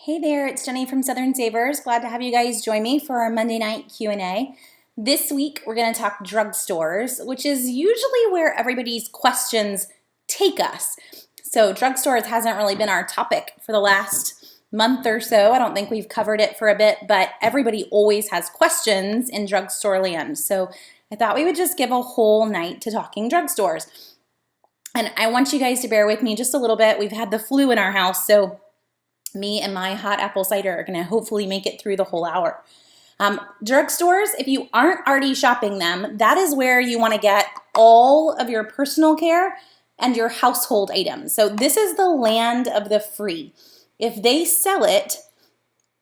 Hey there, it's Jenny from Southern Savers. Glad to have you guys join me for our Monday night Q&A. This week, we're going to talk drugstores, which is usually where everybody's questions take us. So drugstores hasn't really been our topic for the last month or so. I don't think we've covered it for a bit, but everybody always has questions in drugstore land. So I thought we would just give a whole night to talking drugstores. And I want you guys to bear with me just a little bit. We've had the flu in our house, so me and my hot apple cider are going to hopefully make it through the whole hour. Drugstores, if you aren't already shopping them, that is where you want to get all of your personal care and your household items. So this is the land of the free. If they sell it,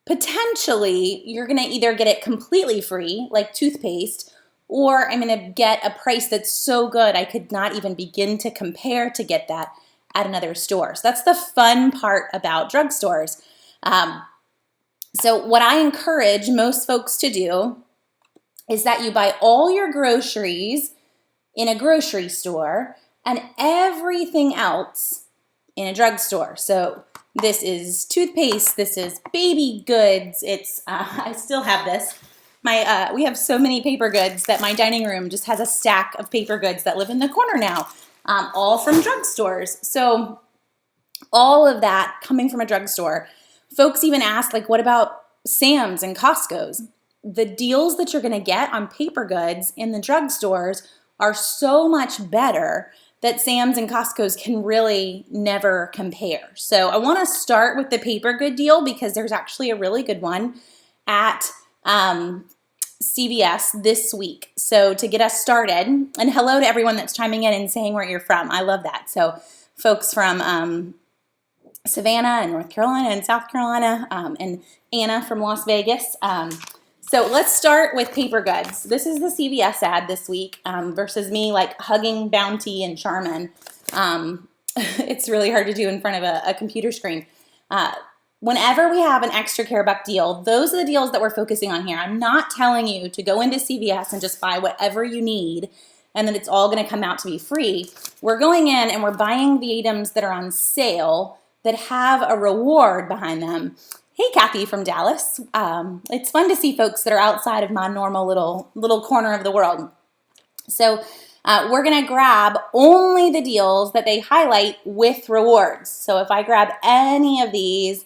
potentially you're going to either get it completely free, like toothpaste, or I'm going to get a price that's so good I could not even begin to compare to get that at another store. So that's the fun part about drugstores. So what I encourage most folks to do is that you buy all your groceries in a grocery store and everything else in a drugstore. So this is toothpaste, this is baby goods. It's I still have this. We have so many paper goods that my dining room just has a stack of paper goods that live in the corner now. All from drugstores. So all of that coming from a drugstore. Folks even ask, like, what about Sam's and Costco's? The deals that you're going to get on paper goods in the drugstores are so much better that Sam's and Costco's can really never compare. So I want to start with the paper good deal because there's actually a really good one at CVS this week. So to get us started, and hello to everyone that's chiming in and saying where you're from. I love that. So folks from Savannah and North Carolina and South Carolina, and Anna from Las Vegas. So let's start with paper goods. This is the CVS ad this week versus me like hugging Bounty and Charmin. It's really hard to do in front of a computer screen. Whenever we have an extra care buck deal, those are the deals that we're focusing on here. I'm not telling you to go into CVS and just buy whatever you need and then it's all going to come out to be free. We're going in and we're buying the items that are on sale that have a reward behind them. Hey, Kathy from Dallas. It's fun to see folks that are outside of my normal little corner of the world. So we're going to grab only the deals that they highlight with rewards. So if I grab any of these,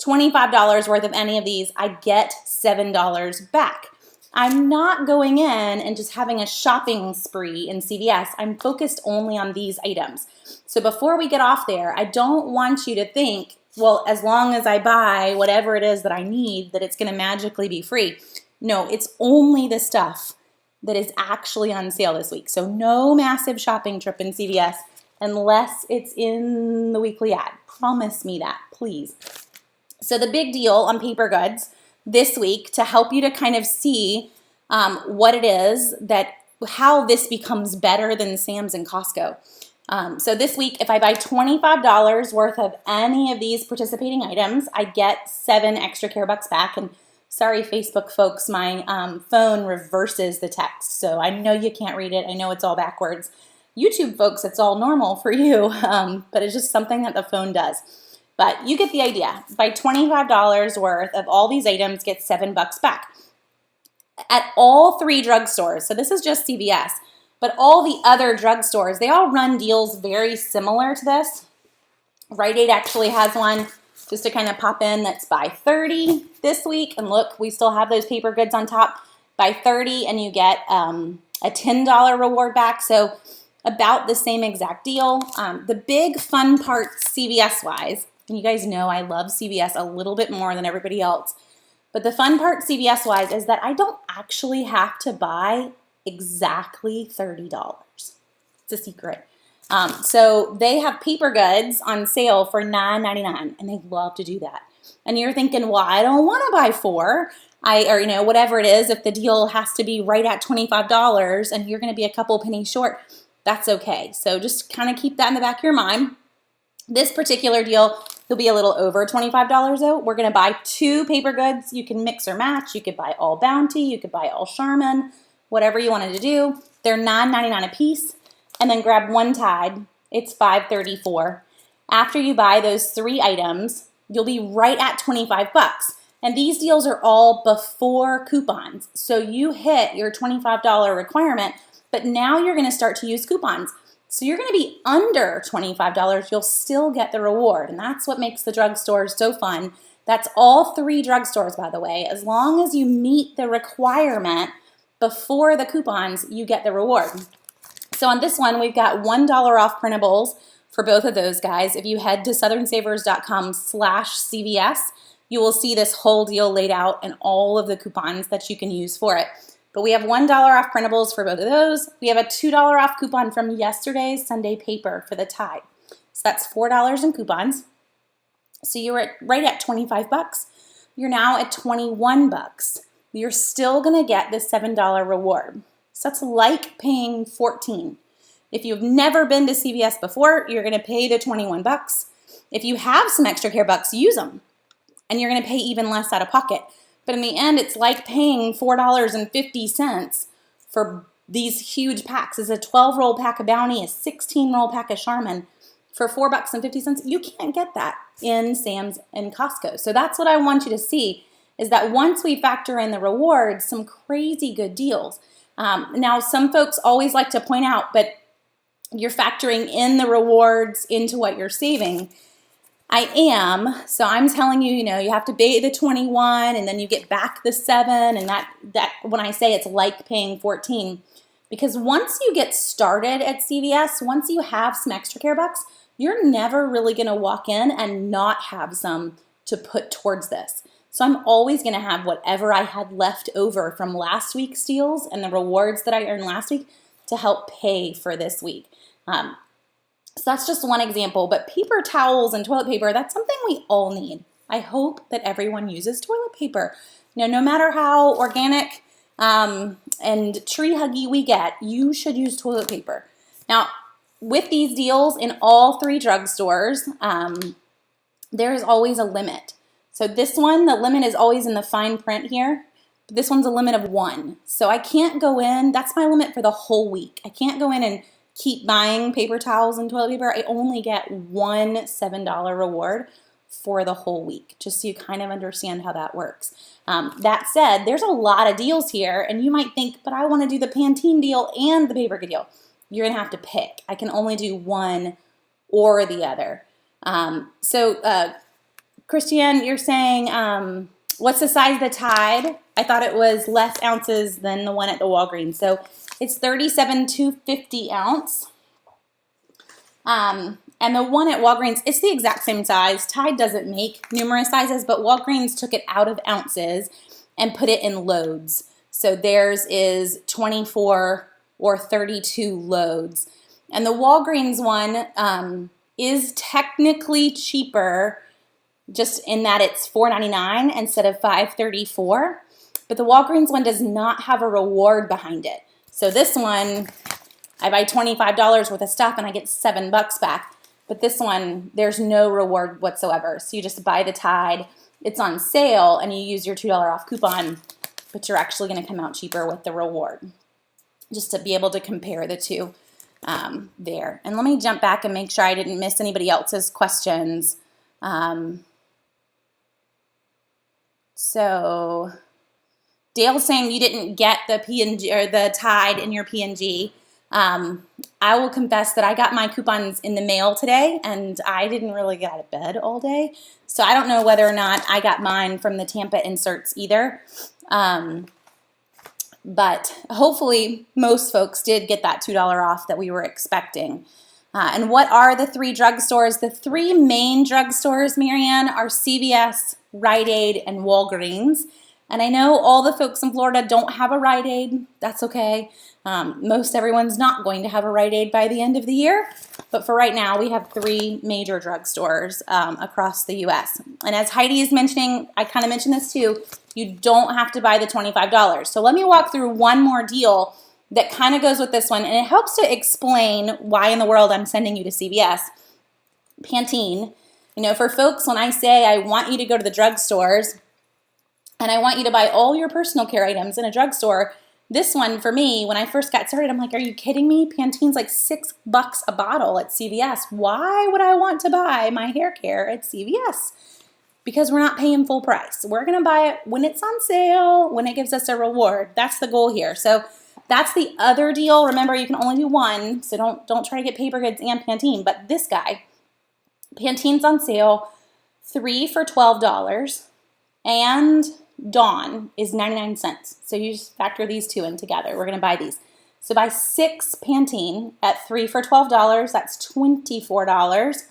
$25 worth of any of these, I get $7 back. I'm not going in and just having a shopping spree in CVS. I'm focused only on these items. So before we get off there, I don't want you to think, well, as long as I buy whatever it is that I need, that it's going to magically be free. No, it's only the stuff that is actually on sale this week. So no massive shopping trip in CVS unless it's in the weekly ad. Promise me that, please. So the big deal on paper goods this week to help you to kind of see what it is how this becomes better than Sam's and Costco. So this week, if I buy $25 worth of any of these participating items, I get 7 extra care bucks back. And sorry, Facebook folks, my phone reverses the text. So I know you can't read it. I know it's all backwards. YouTube folks, it's all normal for you, but it's just something that the phone does. But you get the idea. Buy $25 worth of all these items, get $7 back. At all 3 drugstores, so this is just CVS, but all the other drugstores, they all run deals very similar to this. Rite Aid actually has one just to kind of pop in that's buy 30 this week. And look, we still have those paper goods on top. Buy 30 and you get a $10 reward back. So about the same exact deal. The big fun part CVS-wise, and you guys know I love CVS a little bit more than everybody else, but the fun part CVS-wise is that I don't actually have to buy exactly $30. It's a secret. So they have paper goods on sale for $9.99, and they love to do that. And you're thinking, well, I don't want to buy 4. Or whatever it is, if the deal has to be right at $25 and you're going to be a couple pennies short, that's okay. So just kind of keep that in the back of your mind. This particular deal, you'll be a little over $25 though. We're going to buy 2 paper goods. You can mix or match. You could buy all Bounty. You could buy all Charmin, whatever you wanted to do. They're $9.99 a piece. And then grab one Tide. It's $5.34. After you buy those 3 items, you'll be right at 25 bucks. And these deals are all before coupons. So you hit your $25 requirement, but now you're going to start to use coupons. So you're going to be under $25. You'll still get the reward. And that's what makes the drugstores so fun. That's all 3 drugstores, by the way. As long as you meet the requirement before the coupons, you get the reward. So on this one, we've got $1 off printables for both of those guys. If you head to southernsavers.com/CVS, you will see this whole deal laid out and all of the coupons that you can use for it. But we have $1 off printables for both of those. We have a $2 off coupon from yesterday's Sunday paper for the Tide. So that's $4 in coupons. So you're right at 25 bucks. You're now at 21 bucks. You're still going to get this $7 reward. So that's like paying 14. If you've never been to CVS before, you're going to pay the 21 bucks. If you have some extra care bucks, use them. And you're going to pay even less out of pocket. But in the end, it's like paying $4.50 for these huge packs. It's a 12-roll pack of Bounty, a 16-roll pack of Charmin for $4.50. You can't get that in Sam's and Costco. So that's what I want you to see, is that once we factor in the rewards, some crazy good deals. Now, some folks always like to point out, but you're factoring in the rewards into what you're saving. I am. So I'm telling you, you have to pay the 21 and then you get back the 7. And that when I say it's like paying 14, because once you get started at CVS, once you have some extra care bucks, you're never really going to walk in and not have some to put towards this. So I'm always going to have whatever I had left over from last week's deals and the rewards that I earned last week to help pay for this week. So that's just one example, but paper towels and toilet paper, that's something we all need. I hope that everyone uses toilet paper. No matter how organic and tree huggy we get, you should use toilet paper. Now, with these deals in all 3 drugstores, there is always a limit. So this one, the limit is always in the fine print here. But this one's a limit of 1. So I can't go in, that's my limit for the whole week. I can't go in and keep buying paper towels and toilet paper. I only get one $7 reward for the whole week, just so you kind of understand how that works. That said, there's a lot of deals here, and you might think, but I want to do the Pantene deal and the paper deal. You're going to have to pick. I can only do one or the other. Christiane, you're saying, what's the size of the Tide? I thought it was less ounces than the one at the Walgreens. So it's 37 to 50 ounce. And the one at Walgreens, it's the exact same size. Tide doesn't make numerous sizes, but Walgreens took it out of ounces and put it in loads. So theirs is 24 or 32 loads. And the Walgreens one is technically cheaper, just in that it's $4.99 instead of $5.34. But the Walgreens one does not have a reward behind it. So this one, I buy $25 worth of stuff and I get $7 back. But this one, there's no reward whatsoever. So you just buy the Tide, it's on sale, and you use your $2 off coupon, but you're actually going to come out cheaper with the reward. Just to be able to compare the two there. And let me jump back and make sure I didn't miss anybody else's questions. So Dale's saying you didn't get the P&G or the Tide in your P&G. I will confess that I got my coupons in the mail today, and I didn't really get out of bed all day. So I don't know whether or not I got mine from the Tampa inserts either. But hopefully most folks did get that $2 off that we were expecting. And what are the 3 drugstores? The 3 main drugstores, Marianne, are CVS, Rite Aid, and Walgreens. And I know all the folks in Florida don't have a Rite Aid. That's okay. Most everyone's not going to have a Rite Aid by the end of the year. But for right now, we have 3 major drugstores across the U.S. And as Heidi is mentioning, I kind of mentioned this too, you don't have to buy the $25. So let me walk through one more deal that kind of goes with this one. And it helps to explain why in the world I'm sending you to CVS. Pantene. For folks, when I say I want you to go to the drugstores, and I want you to buy all your personal care items in a drugstore, this one for me, when I first got started, I'm like, are you kidding me? Pantene's like $6 a bottle at CVS. Why would I want to buy my hair care at CVS? because we're not paying full price. We're going to buy it when it's on sale, when it gives us a reward. That's the goal here. So that's the other deal. Remember, you can only do one, so don't try to get Paper Goods and Pantene. But this guy, Pantene's on sale, 3 for $12, and Dawn is 99 cents. So you just factor these two in together. We're going to buy these. So buy 6 Pantene at 3 for $12. That's $24.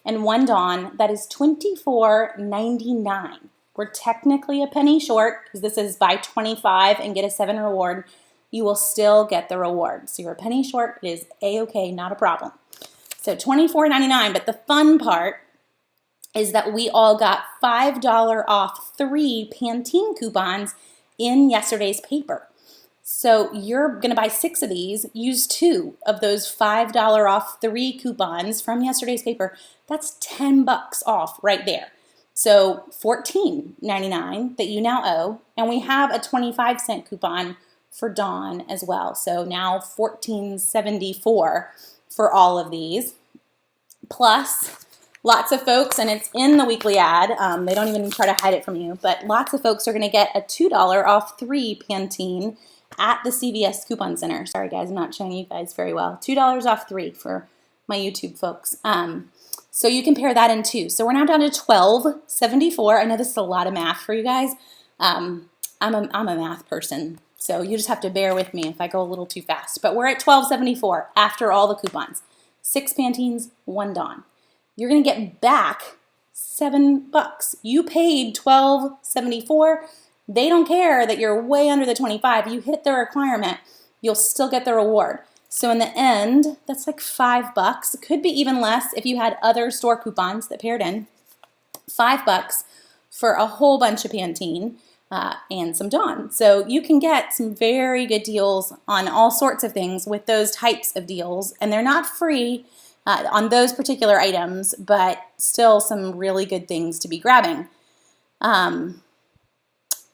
And 1 Dawn, that is $24.99. We're technically a penny short because this is buy 25 and get a 7 reward. You will still get the reward. So you're a penny short. It is A-okay, not a problem. So $24.99, but the fun part is that we all got $5 off 3 Pantene coupons in yesterday's paper. So you're going to buy 6 of these, use 2 of those $5 off 3 coupons from yesterday's paper. That's $10 off right there. So $14.99 that you now owe, and we have a 25-cent coupon for Dawn as well. So now $14.74 for all of these. Plus, lots of folks, and it's in the weekly ad, they don't even try to hide it from you, but lots of folks are going to get a $2 off 3 Pantene at the CVS Coupon Center. Sorry guys, I'm not showing you guys very well. $2 off 3 for my YouTube folks. So you can pair that in too. So we're now down to $12.74. I know this is a lot of math for you guys. I'm a math person, so you just have to bear with me if I go a little too fast. But we're at $12.74 after all the coupons. 6 Pantenes, 1 Dawn. You're going to get back $7. You paid $12.74. They don't care that you're way under the 25. You hit the requirement, you'll still get the reward. So in the end, that's like $5. It could be even less if you had other store coupons that paired in. $5 for a whole bunch of Pantene and some Dawn. So you can get some very good deals on all sorts of things with those types of deals. And they're not free on those particular items, but still some really good things to be grabbing.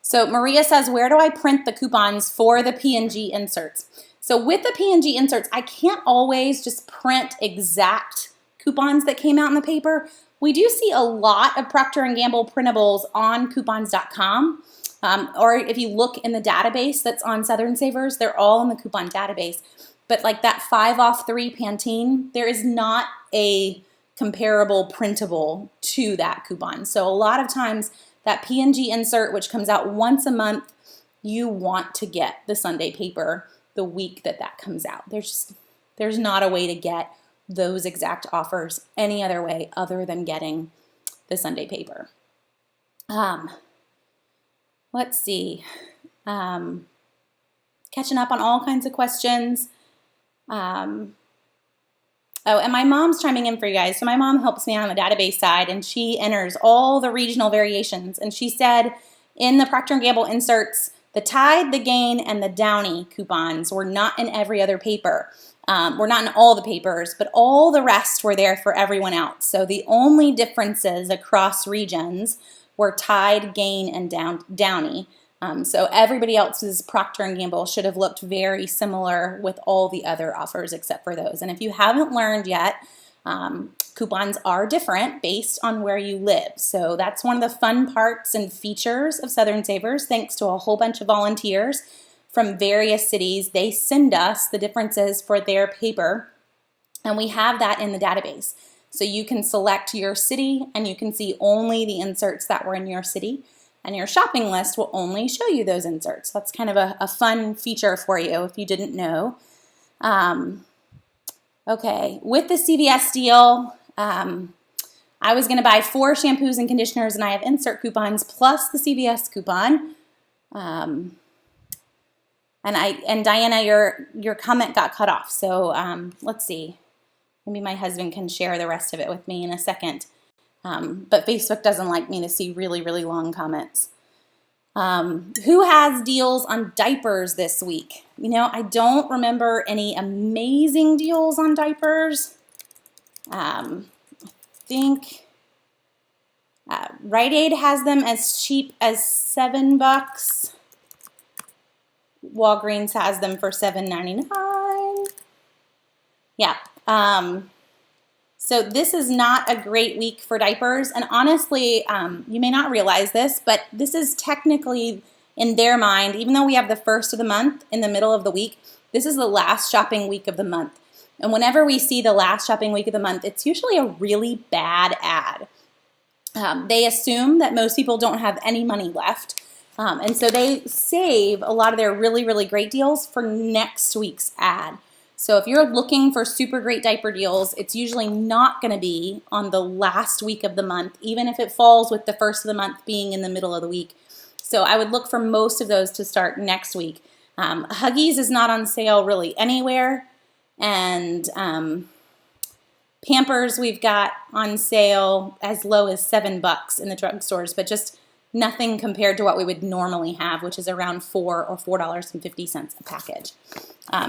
So Maria says, where do I print the coupons for the P&G inserts? So with the P&G inserts, I can't always just print exact coupons that came out in the paper. We do see a lot of Procter & Gamble printables on coupons.com. Or if you look in the database that's on Southern Savers, they're all in the coupon database. But like that 5 off 3 Pantene, there is not a comparable printable to that coupon. So a lot of times that P&G insert, which comes out once a month, you want to get the Sunday paper the week that that comes out. There's not a way to get those exact offers any other way other than getting the Sunday paper. Let's see. Catching up on all kinds of questions. Oh, and my mom's chiming in for you guys. So my mom helps me on the database side, and she enters all the regional variations. And she said in the Procter & Gamble inserts, the Tide, the Gain, and the Downy coupons were not in every other paper. Were not in all the papers, but all the rest were there for everyone else. So the only differences across regions were Tide, Gain, and Downy. So everybody else's Procter & Gamble should have looked very similar with all the other offers except for those. And if you haven't learned yet, coupons are different based on where you live. So that's one of the fun parts and features of Southern Savers. Thanks to a whole bunch of volunteers from various cities, they send us the differences for their paper, and we have that in the database. So you can select your city and you can see only the inserts that were in your city. And your shopping list will only show you those inserts. That's kind of a fun feature for you if you didn't know. Okay, with the CVS deal, I was going to buy 4 shampoos and conditioners, and I have insert coupons plus the CVS coupon. And Diana, your comment got cut off. So let's see. Maybe my husband can share the rest of it with me in a second. But Facebook doesn't like me to see really, really long comments. Who has deals on diapers this week? You know, I don't remember any amazing deals on diapers. I think Rite Aid has them as cheap as $7. Walgreens has them for $7.99. Yeah. So this is not a great week for diapers, and honestly, you may not realize this, but this is technically, in their mind, even though we have the first of the month in the middle of the week, this is the last shopping week of the month. And whenever we see the last shopping week of the month, it's usually a really bad ad. They assume that most people don't have any money left, and so they save a lot of their really, really great deals for next week's ad. So if you're looking for super great diaper deals, it's usually not going to be on the last week of the month, even if it falls with the first of the month being in the middle of the week. So I would look for most of those to start next week. Huggies is not on sale really anywhere, and Pampers we've got on sale as low as $7 in the drugstores, but just nothing compared to what we would normally have, which is around $4 or $4.50 a package.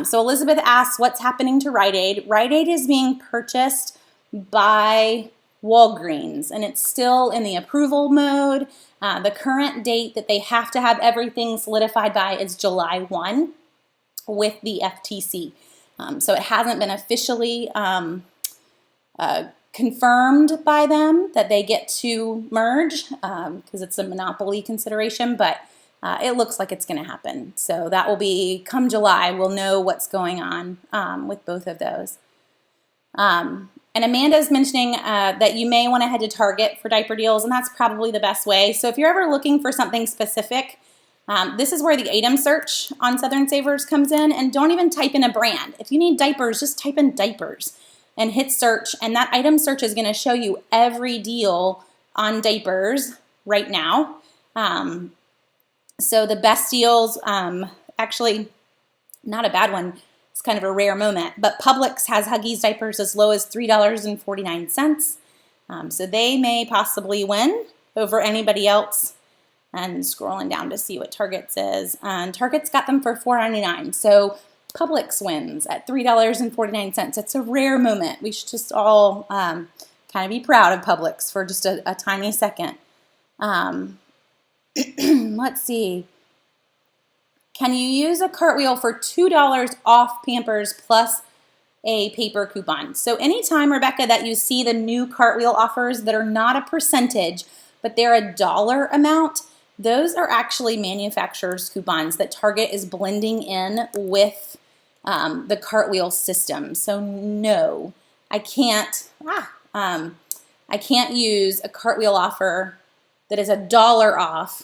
So Elizabeth asks, what's happening to Rite Aid? Rite Aid is being purchased by Walgreens, and it's still in the approval mode. The current date that they have to have everything solidified by is July 1 with the FTC. So it hasn't been officially confirmed by them that they get to merge because it's a monopoly consideration, but it looks like it's going to happen. So that will be, come July, we'll know what's going on with both of those. And Amanda's mentioning that you may want to head to Target for diaper deals, and that's probably the best way. So if you're ever looking for something specific, this is where the item search on Southern Savers comes in, and don't even type in a brand. If you need diapers, just type in diapers and hit search, and that item search is going to show you every deal on diapers right now. So the best deals, actually not a bad one, it's kind of a rare moment, but Publix has Huggies diapers as low as $3.49. So they may possibly win over anybody else. And scrolling down to see what Target's is. Target's got them for $4.99. So Publix wins at $3.49. It's a rare moment. We should just all kind of be proud of Publix for just a tiny second. Let's see. Can you use a cartwheel for $2 off Pampers plus a paper coupon? So anytime, Rebecca, that you see the new cartwheel offers that are not a percentage, but they're a dollar amount, those are actually manufacturer's coupons that Target is blending in with the cartwheel system. So no, I can't use a cartwheel offer that is a dollar off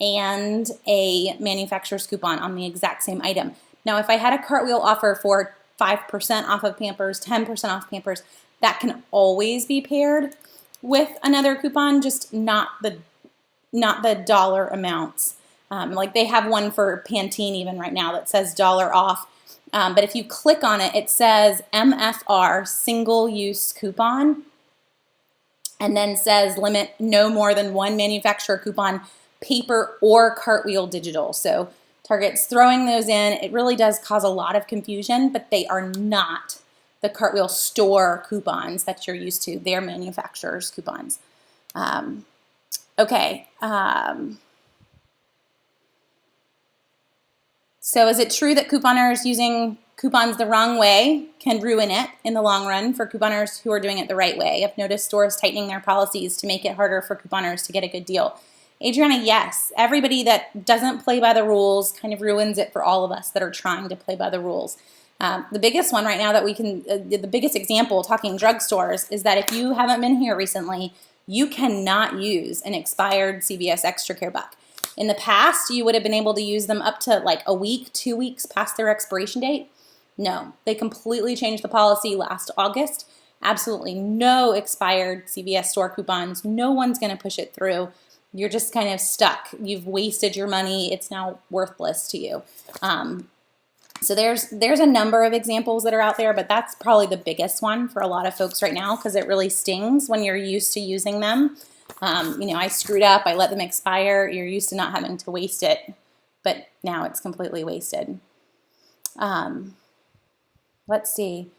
and a manufacturer's coupon on the exact same item. Now, if I had a cartwheel offer for 5% off of Pampers, 10% off Pampers, that can always be paired with another coupon, just not the dollar amounts. Like they have one for Pantene even right now that says dollar off. But if you click on it, it says MFR, single use coupon, and then says limit no more than one manufacturer coupon, paper or cartwheel digital. So Target's throwing those in. It really does cause a lot of confusion, but they are not the cartwheel store coupons that you're used to. They're manufacturer's coupons. Okay. So is it true that couponers using coupons the wrong way can ruin it in the long run for couponers who are doing it the right way? I've noticed stores tightening their policies to make it harder for couponers to get a good deal. Adriana, yes. Everybody that doesn't play by the rules kind of ruins it for all of us that are trying to play by the rules. The biggest one right now that we can, the biggest example, talking drugstores, is that if you haven't been here recently, you cannot use an expired CVS Extra Care buck. In the past, you would have been able to use them up to like a week, 2 weeks past their expiration date. No, they completely changed the policy last August. Absolutely no expired CVS store coupons. No one's going to push it through. You're just kind of stuck. You've wasted your money. It's now worthless to you. So there's a number of examples that are out there, but that's probably the biggest one for a lot of folks right now because it really stings when you're used to using them. I screwed up. I let them expire. You're used to not having to waste it, but now it's completely wasted. Let's see.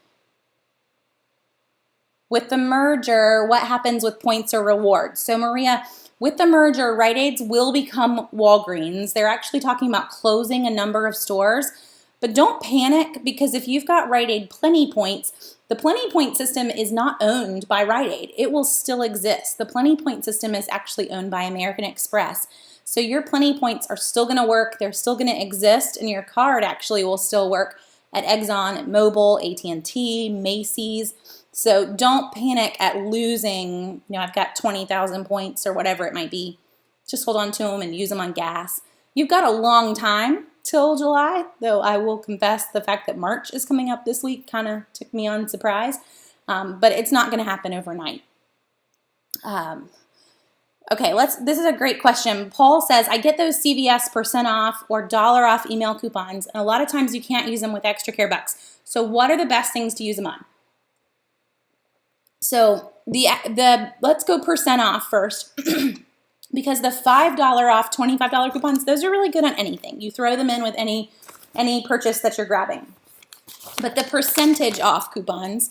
With the merger, what happens with points or rewards? So Maria, with the merger, Rite Aids will become Walgreens. They're actually talking about closing a number of stores, but But don't panic, because if you've got Rite Aid Plenty Points, the Plenty Point system is not owned by Rite Aid. It will still exist. The Plenty Point system is actually owned by American Express. So your Plenty Points are still going to work. They're still going to exist, and your card actually will still work at Exxon, at Mobil, AT&T, Macy's. So don't panic at losing, I've got 20,000 points or whatever it might be. Just hold on to them and use them on gas. You've got a long time till July, though I will confess the fact that March is coming up this week kind of took me on surprise, but it's not going to happen overnight. Okay, this is a great question. Paul says, I get those CVS % off or $1 off email coupons, and a lot of times you can't use them with extra care bucks. So what are the best things to use them on? So let's go % off first. Because the $5 off, $25 coupons, those are really good on anything. You throw them in with any purchase that you're grabbing. But the percentage off coupons,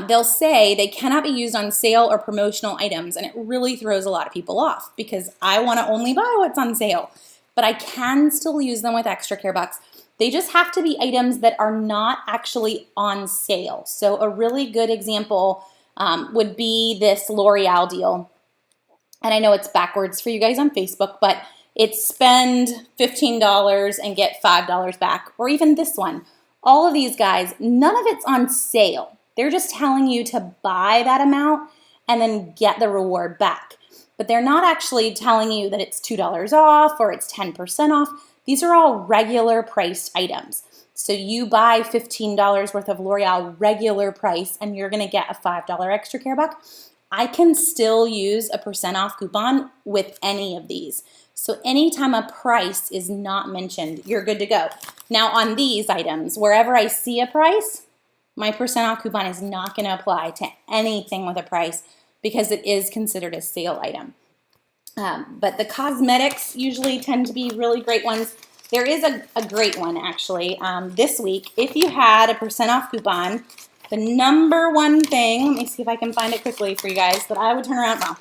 they'll say they cannot be used on sale or promotional items, and it really throws a lot of people off because I want to only buy what's on sale. But I can still use them with extra care bucks. They just have to be items that are not actually on sale. So a really good example would be this L'Oreal deal. And I know it's backwards for you guys on Facebook, but it's spend $15 and get $5 back, or even this one. All of these guys, none of it's on sale. They're just telling you to buy that amount and then get the reward back. But they're not actually telling you that it's $2 off or it's 10% off. These are all regular priced items. So you buy $15 worth of L'Oreal regular price and you're going to get a $5 extra care buck. I can still use a % off coupon with any of these. So anytime a price is not mentioned, you're good to go. Now on these items, wherever I see a price, my % off coupon is not going to apply to anything with a price because it is considered a sale item. But the cosmetics usually tend to be really great ones. There is a great one actually this week. If you had a % off coupon, the number one thing, let me see if I can find it quickly for you guys, that I would turn around, well,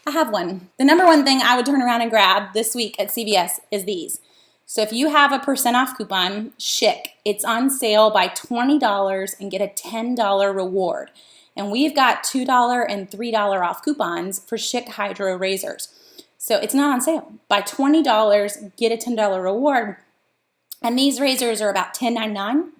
I have one. The number one thing I would turn around and grab this week at CVS is these. So if you have a % off coupon, Schick, it's on sale by $20 and get a $10 reward. And we've got $2 and $3 off coupons for Schick Hydro razors. So it's not on sale. By $20, get a $10 reward. And these razors are about $10.99.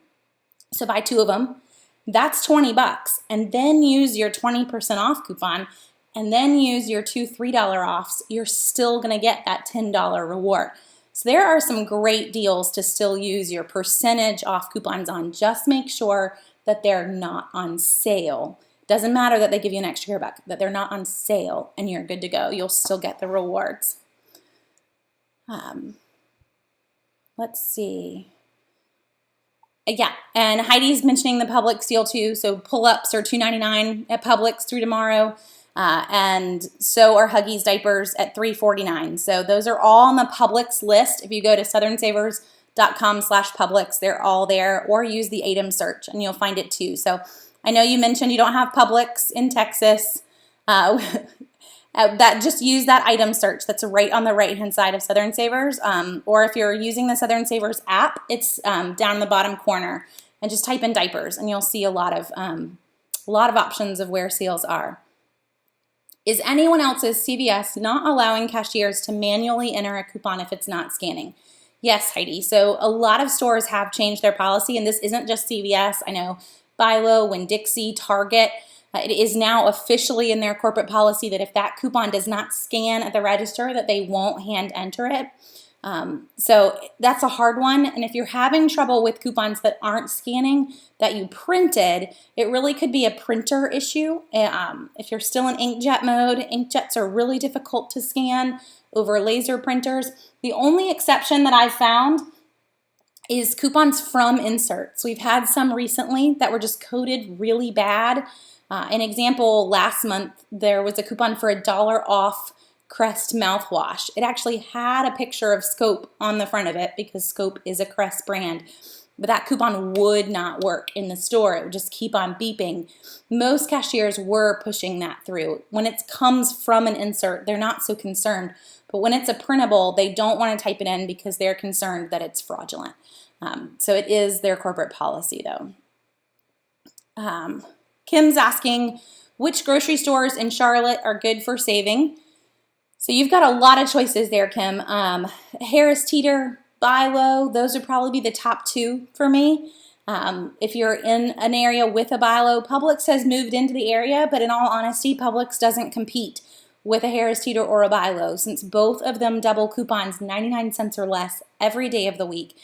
So buy 2 of them. That's $20, and then use your 20% off coupon, and then use your 2 $3 offs. You're still going to get that $10 reward. So there are some great deals to still use your percentage off coupons on. Just make sure that they're not on sale. Doesn't matter that they give you an extra care buck, that they're not on sale, and you're good to go. You'll still get the rewards. Let's see. Yeah, and Heidi's mentioning the Publix deal too. So pull-ups are $2.99 at Publix through tomorrow, and so are Huggies diapers at $3.49. So those are all on the Publix list. If you go to southernsavers.com/Publix, they're all there, or use the item search and you'll find it too. So I know you mentioned you don't have Publix in Texas. That just use that item search that's right on the right-hand side of Southern Savers, or if you're using the Southern Savers app, it's down in the bottom corner, and just type in diapers, and you'll see a lot of options of where sales are. Is anyone else's CVS not allowing cashiers to manually enter a coupon if it's not scanning? Yes, Heidi. So a lot of stores have changed their policy, and this isn't just CVS. I know Bilo, Winn-Dixie, Target. It is now officially in their corporate policy that if that coupon does not scan at the register, that they won't hand enter it. So that's a hard one. And if you're having trouble with coupons that aren't scanning, that you printed, it really could be a printer issue. If you're still in inkjet mode, inkjets are really difficult to scan over laser printers. The only exception that I've found is coupons from inserts. We've had some recently that were just coded really bad. An example, last month, there was a coupon for $1 off Crest mouthwash. It actually had a picture of Scope on the front of it because Scope is a Crest brand. But that coupon would not work in the store. It would just keep on beeping. Most cashiers were pushing that through. When it comes from an insert, they're not so concerned. But when it's a printable, they don't want to type it in because they're concerned that it's fraudulent. So it is their corporate policy though. Kim's asking, which grocery stores in Charlotte are good for saving? So you've got a lot of choices there, Kim. Harris Teeter, Bi-Lo, those would probably be the top two for me. If you're in an area with a Bi-Lo, Publix has moved into the area, but in all honesty, Publix doesn't compete with a Harris Teeter or a Bi-Lo, since both of them double coupons 99 cents or less every day of the week.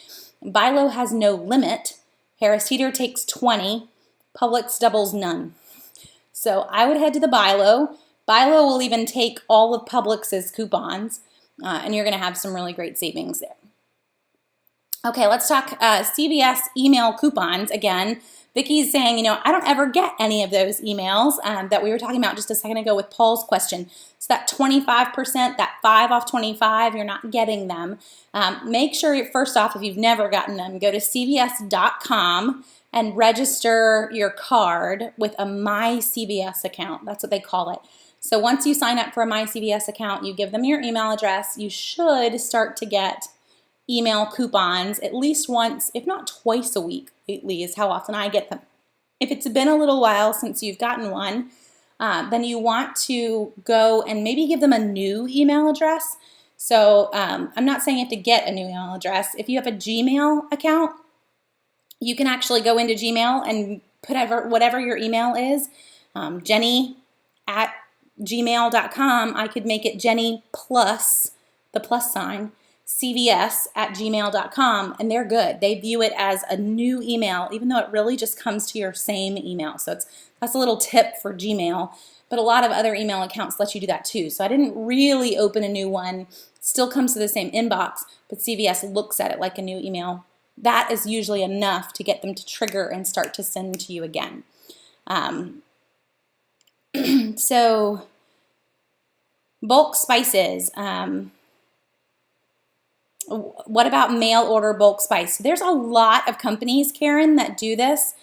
Bi-Lo has no limit. Harris Teeter takes 20. Publix doubles none. So I would head to the Bi-Lo. Bi-Lo will even take all of Publix's coupons, and you're going to have some really great savings there. Okay, let's talk CVS email coupons again. Vicky's saying, I don't ever get any of those emails that we were talking about just a second ago with Paul's question. So that 25%, that 5 off 25, you're not getting them. Make sure, first off, if you've never gotten them, go to cvs.com and register your card with a My CVS account. That's what they call it. So once you sign up for a My CVS account, you give them your email address, you should start to get email coupons at least once, if not twice a week lately is how often I get them. If it's been a little while since you've gotten one, then you want to go and maybe give them a new email address. So I'm not saying you have to get a new email address. If you have a Gmail account, you can actually go into Gmail and put whatever your email is, Jenny@gmail.com. I could make it Jenny plus the plus sign, cvs@gmail.com, and they're good. They view it as a new email, even though it really just comes to your same email. So that's a little tip for Gmail, but a lot of other email accounts let you do that too. So I didn't really open a new one. Still comes to the same inbox, but CVS looks at it like a new email. That is usually enough to get them to trigger and start to send to you again. So bulk spices. What about mail order bulk spice? There's a lot of companies, Karen, that do this.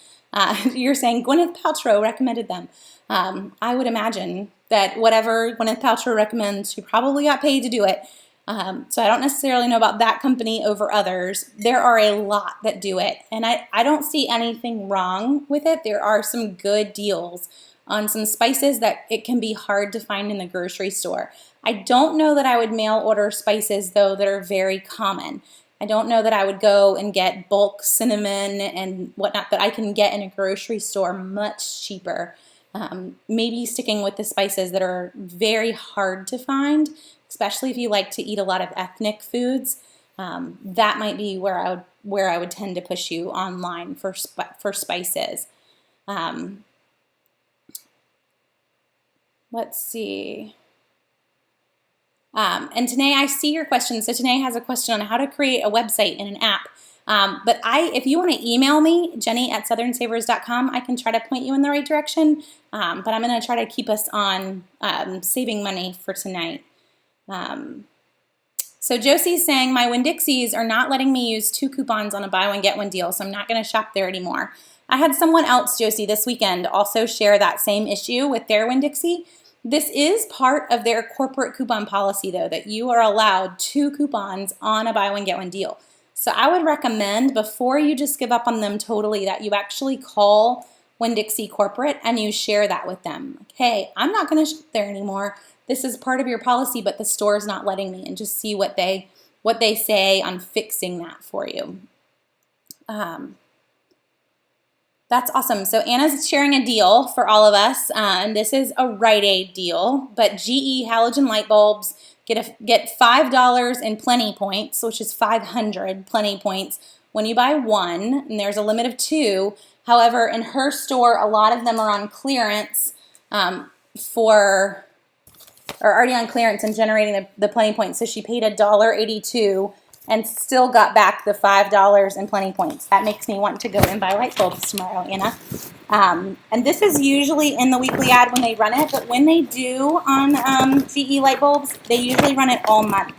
You're saying Gwyneth Paltrow recommended them. I would imagine that whatever Gwyneth Paltrow recommends, she probably got paid to do it. So I don't necessarily know about that company over others. There are a lot that do it, and I don't see anything wrong with it. There are some good deals on some spices that it can be hard to find in the grocery store. I don't know that I would mail order spices, though, that are very common. I don't know that I would go and get bulk cinnamon and whatnot that I can get in a grocery store much cheaper. Maybe sticking with the spices that are very hard to find, especially if you like to eat a lot of ethnic foods. That might be where I would tend to push you online for spices. Let's see. And Tanae, I see your question. So Tanae has a question on how to create a website in an app. But if you want to email me, jenny@southernsavers.com, I can try to point you in the right direction. But I'm going to try to keep us on saving money for tonight. So Josie's saying, my Winn-Dixies are not letting me use 2 coupons on a buy one, get one deal, so I'm not going to shop there anymore. I had someone else, Josie, this weekend also share that same issue with their Winn-Dixie. This is part of their corporate coupon policy, though, that you are allowed 2 coupons on a buy one, get one deal. So I would recommend, before you just give up on them totally, that you actually call Winn-Dixie corporate and you share that with them. Like, hey, I'm not going to shop there anymore. This is part of your policy, but the store is not letting me, and just see what they say on fixing that for you. That's awesome. So Anna's sharing a deal for all of us, and this is a Rite Aid deal, but GE halogen light bulbs get $5 in Plenty Points, which is 500 Plenty Points when you buy 1, and there's a limit of 2. However, in her store, a lot of them are on clearance are already on clearance and generating the Plenty Points. So she paid $1.82 and still got back the $5 in Plenty Points. That makes me want to go and buy light bulbs tomorrow, Anna. And this is usually in the weekly ad when they run it, but when they do on GE light bulbs, they usually run it all month.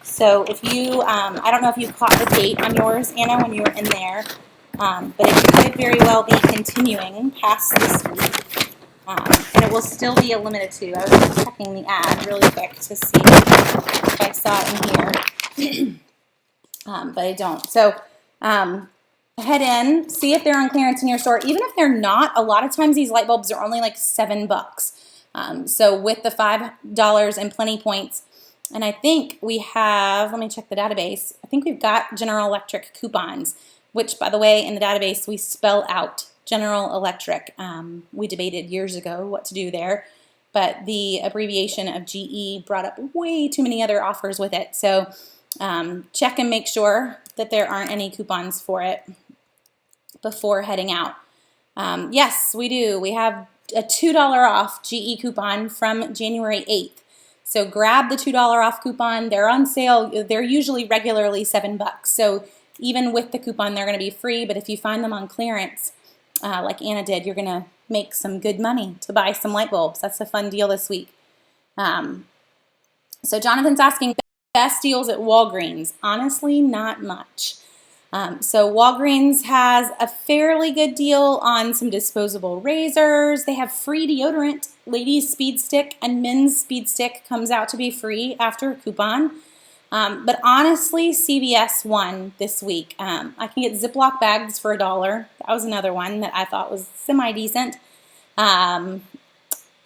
So if you, I don't know if you caught the date on yours, Anna, when you were in there, but it could very well be continuing past this week. And it will still be a limited 2. I was just checking the ad really quick to see if I saw it in here. But I don't. So Head in, see if they're on clearance in your store. Even if they're not, a lot of times these light bulbs are only like $7. So with the $5 and plenty points, and I think we have, let me check the database. I think we've got General Electric coupons, which, by the way, in the database, we spell out General Electric. We debated years ago what to do there, but the abbreviation of GE brought up way too many other offers with it. So check and make sure that there aren't any coupons for it before heading out. Yes, we do. We have a $2 off GE coupon from January 8th. So grab the $2 off coupon. They're on sale. They're usually regularly $7. So even with the coupon, they're going to be free. But if you find them on clearance, like Anna did, you're going to make some good money to buy some light bulbs. That's a fun deal this week. So Jonathan's asking, best deals at Walgreens. Honestly, not much. So Walgreens has a fairly good deal on some disposable razors. They have free deodorant. Ladies Speed Stick and Men's Speed Stick comes out to be free after a coupon. But honestly, CVS won this week. I can get Ziploc bags for $1. That was another one that I thought was semi-decent. And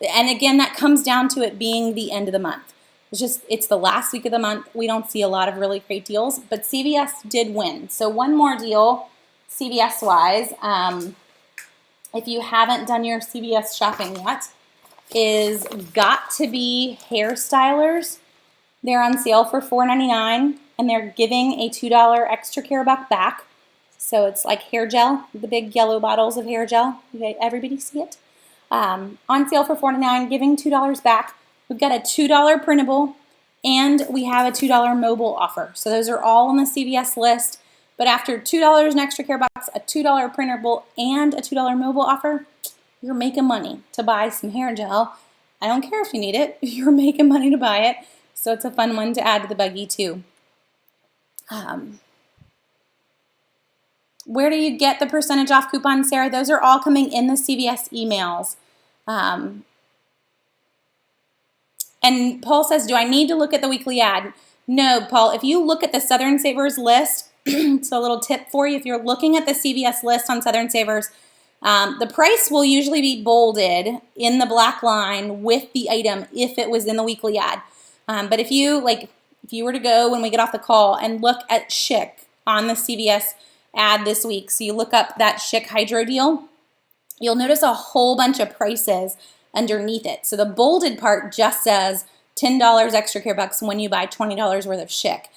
again, that comes down to it being the end of the month. It's the last week of the month. We don't see a lot of really great deals, but CVS did win. So one more deal, CVS-wise, if you haven't done your CVS shopping yet, is Got to Be hair stylers. They're on sale for $4.99, and they're giving a $2 extra care buck back. So it's like hair gel, the big yellow bottles of hair gel. Okay, everybody see it? On sale for $4.99, giving $2 back. We've got a $2 printable, and we have a $2 mobile offer. So those are all on the CVS list. But after $2 in extra care box, a $2 printable, and a $2 mobile offer, you're making money to buy some hair gel. I don't care if you need it. You're making money to buy it. So it's a fun one to add to the buggy too. Where do you get the percentage off coupons, Sarah? Those are all coming in the CVS emails. And Paul says, do I need to look at the weekly ad? No, Paul, if you look at the Southern Savers list, so a little tip for you, if you're looking at the CVS list on Southern Savers, the price will usually be bolded in the black line with the item if it was in the weekly ad. But if you were to go when we get off the call and look at Schick on the CVS ad this week, so you look up that Schick Hydro deal, you'll notice a whole bunch of prices underneath it. So the bolded part just says $10 extra care bucks when you buy $20 worth of Schick.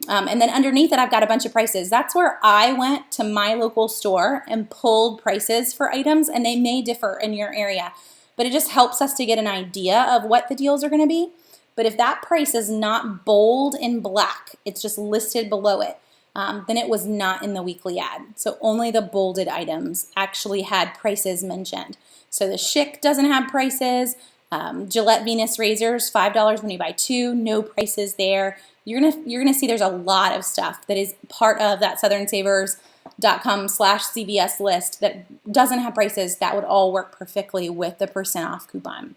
And then underneath it, I've got a bunch of prices. That's where I went to my local store and pulled prices for items, and they may differ in your area. But it just helps us to get an idea of what the deals are going to be. But if that price is not bold in black, it's just listed below it, then it was not in the weekly ad. So only the bolded items actually had prices mentioned. So the Schick doesn't have prices. Gillette Venus razors, $5 when you buy 2, no prices there. You're gonna see there's a lot of stuff that is part of that southernsavers.com/CVS list that doesn't have prices. That would all work perfectly with the percent off coupon.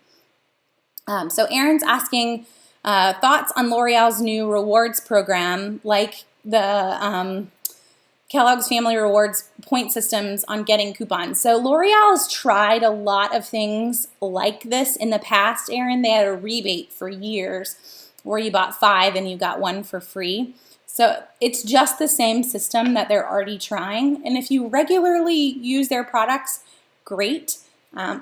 So Aaron's asking thoughts on L'Oreal's new rewards program, like the Kellogg's Family Rewards point systems on getting coupons. So L'Oreal's tried a lot of things like this in the past, Aaron. They had a rebate for years where you bought 5 and you got 1 for free. So it's just the same system that they're already trying. And if you regularly use their products, great. I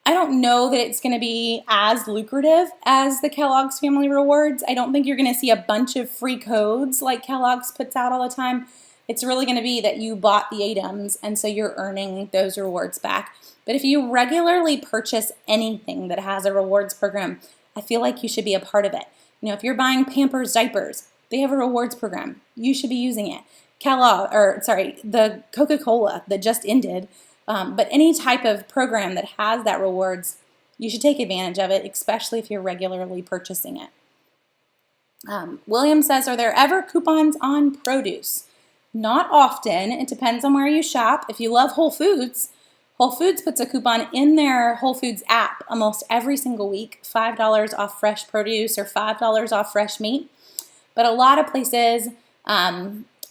don't know that it's going to be as lucrative as the Kellogg's Family Rewards. I don't think you're going to see a bunch of free codes like Kellogg's puts out all the time. It's really going to be that you bought the items, and so you're earning those rewards back. But if you regularly purchase anything that has a rewards program, I feel like you should be a part of it. You know, if you're buying Pampers diapers, they have a rewards program. You should be using it. The Coca-Cola that just ended, but any type of program that has that rewards, you should take advantage of it, especially if you're regularly purchasing it. William says, are there ever coupons on produce? Not often. It depends on where you shop. If you love Whole Foods puts a coupon in their Whole Foods app almost every single week, $5 off fresh produce or $5 off fresh meat. But a lot of places,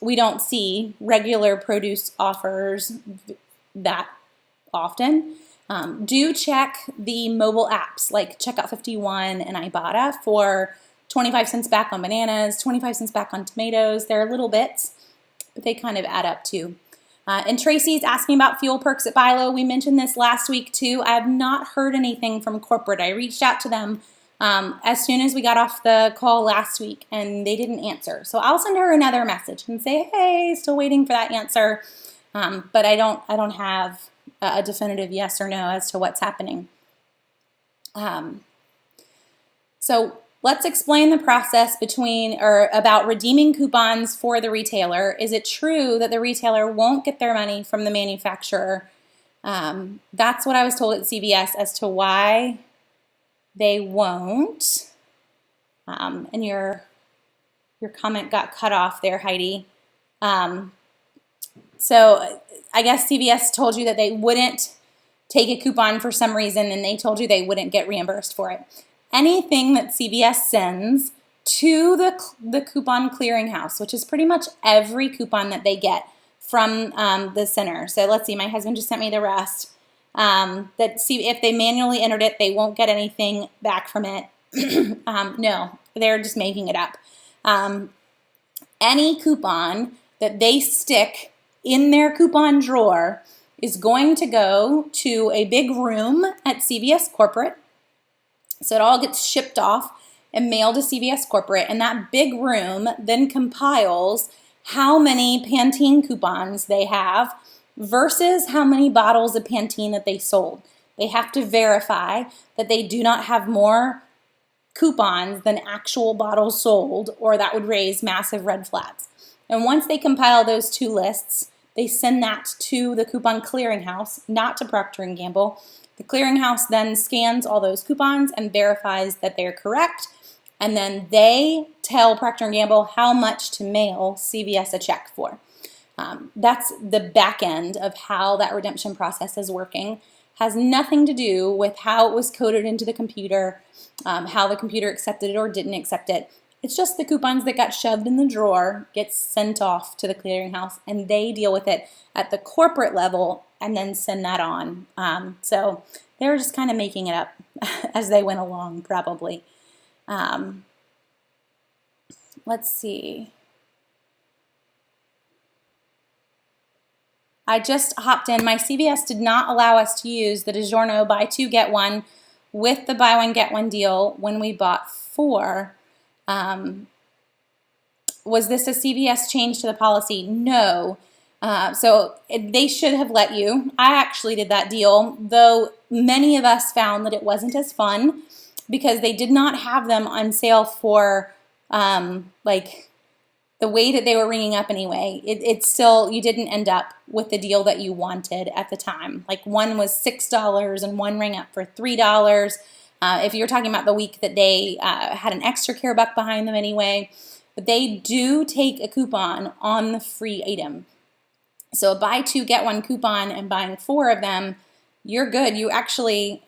we don't see regular produce offers that often. Do check the mobile apps like Checkout 51 and Ibotta for 25 cents back on bananas, 25 cents back on tomatoes. They're little bits, but they kind of add up too. And Tracy's asking about fuel perks at BI-LO. We mentioned this last week too. I have not heard anything from corporate. I reached out to them as soon as we got off the call last week, and they didn't answer. So I'll send her another message and say, hey, still waiting for that answer. But I don't have a definitive yes or no as to what's happening. So let's explain the process about redeeming coupons for the retailer. Is it true that the retailer won't get their money from the manufacturer? That's what I was told at CVS as to why they won't. And your comment got cut off there, Heidi. So I guess CVS told you that they wouldn't take a coupon for some reason, and they told you they wouldn't get reimbursed for it. Anything that CVS sends to the coupon clearinghouse, which is pretty much every coupon that they get from the center. So let's see, my husband just sent me the rest. If they manually entered it, they won't get anything back from it. No, they're just making it up. Any coupon that they stick in their coupon drawer is going to go to a big room at CVS Corporate. So it all gets shipped off and mailed to CVS Corporate, and that big room then compiles how many Pantene coupons they have versus how many bottles of Pantene that they sold. They have to verify that they do not have more coupons than actual bottles sold, or that would raise massive red flags. And once they compile those two lists, they send that to the coupon clearinghouse, not to Procter & Gamble. The clearinghouse then scans all those coupons and verifies that they're correct, and then they tell Procter & Gamble how much to mail CVS a check for. That's the back end of how that redemption process is working. Has nothing to do with how it was coded into the computer, how the computer accepted it or didn't accept it. It's just the coupons that got shoved in the drawer get sent off to the clearinghouse, and they deal with it at the corporate level and then send that on. So they're just kind of making it up as they went along, probably. Let's see. I just hopped in. My CVS did not allow us to use the DiGiorno buy two, get one with the buy one, get one deal when we bought 4. Was this a CVS change to the policy? No. They should have let you. I actually did that deal, though many of us found that it wasn't as fun because they did not have them on sale for the way that they were ringing up anyway. It's still, you didn't end up with the deal that you wanted at the time. Like one was $6 and one rang up for $3. If you're talking about the week that they had an extra care buck behind them anyway, but they do take a coupon on the free item. So a buy 2, get 1 coupon and buying 4 of them, you're good. You actually,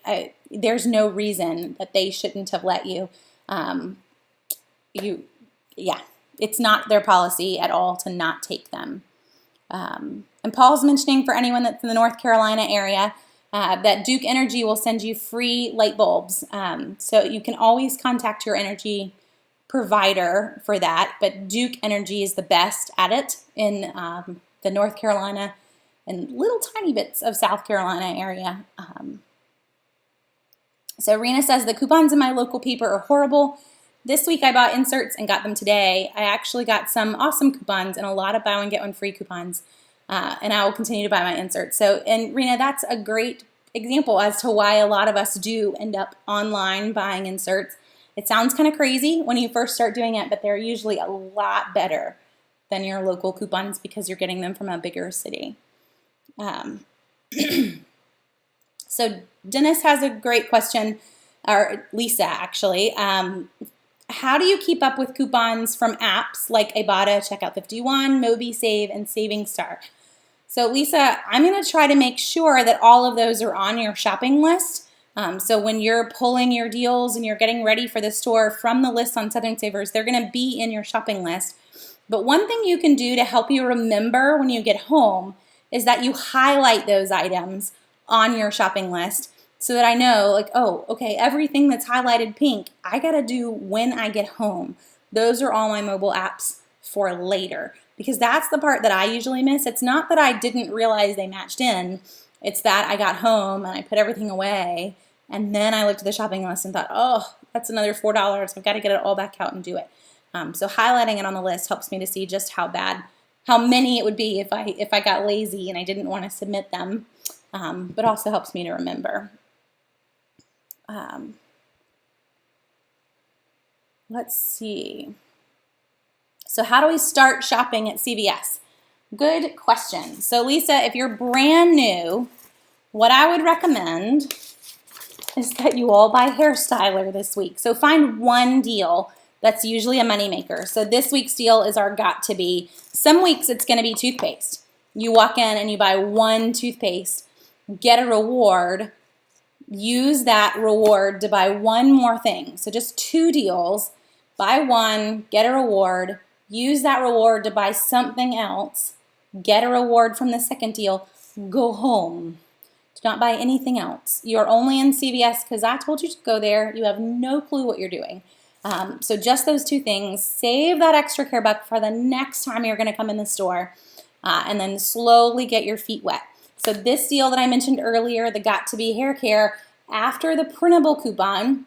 there's no reason that they shouldn't have let you. It's not their policy at all to not take them. And Paul's mentioning for anyone that's in the North Carolina area that Duke Energy will send you free light bulbs. So you can always contact your energy provider for that, but Duke Energy is the best at it in the North Carolina and little tiny bits of South Carolina area. So Rena says, the coupons in my local paper are horrible. This week I bought inserts and got them today. I actually got some awesome coupons and a lot of buy one, get one free coupons. And I will continue to buy my inserts. So, and Rena, that's a great example as to why a lot of us do end up online buying inserts. It sounds kind of crazy when you first start doing it, but they're usually a lot better than your local coupons because you're getting them from a bigger city. So Dennis has a great question, or Lisa actually. How do you keep up with coupons from apps like Ibotta, Checkout 51, Mobi Save, and Saving Star? So Lisa, I'm going to try to make sure that all of those are on your shopping list. So when you're pulling your deals and you're getting ready for the store from the list on Southern Savers, they're going to be in your shopping list. But one thing you can do to help you remember when you get home is that you highlight those items on your shopping list so that I know, like, oh, okay, everything that's highlighted pink, I gotta do when I get home. Those are all my mobile apps for later, because that's the part that I usually miss. It's not that I didn't realize they matched in, it's that I got home and I put everything away, and then I looked at the shopping list and thought, oh, that's another $4. I've got to get it all back out and do it. So highlighting it on the list helps me to see just how many it would be if I got lazy and I didn't want to submit them, but also helps me to remember. Let's see. So how do we start shopping at CVS? Good question. So Lisa, if you're brand new, what I would recommend is that you all buy Hair Styler this week. So find one deal that's usually a moneymaker. So this week's deal is our Got to Be. Some weeks it's going to be toothpaste. You walk in and you buy one toothpaste, get a reward, use that reward to buy one more thing. So just 2 deals, buy one, get a reward, use that reward to buy something else, get a reward from the second deal, go home. Do not buy anything else. You're only in CVS because I told you to go there. You have no clue what you're doing. So just those 2 things. Save that extra care buck for the next time you're going to come in the store, and then slowly get your feet wet. So this deal that I mentioned earlier, the Got to Be hair care, after the printable coupon,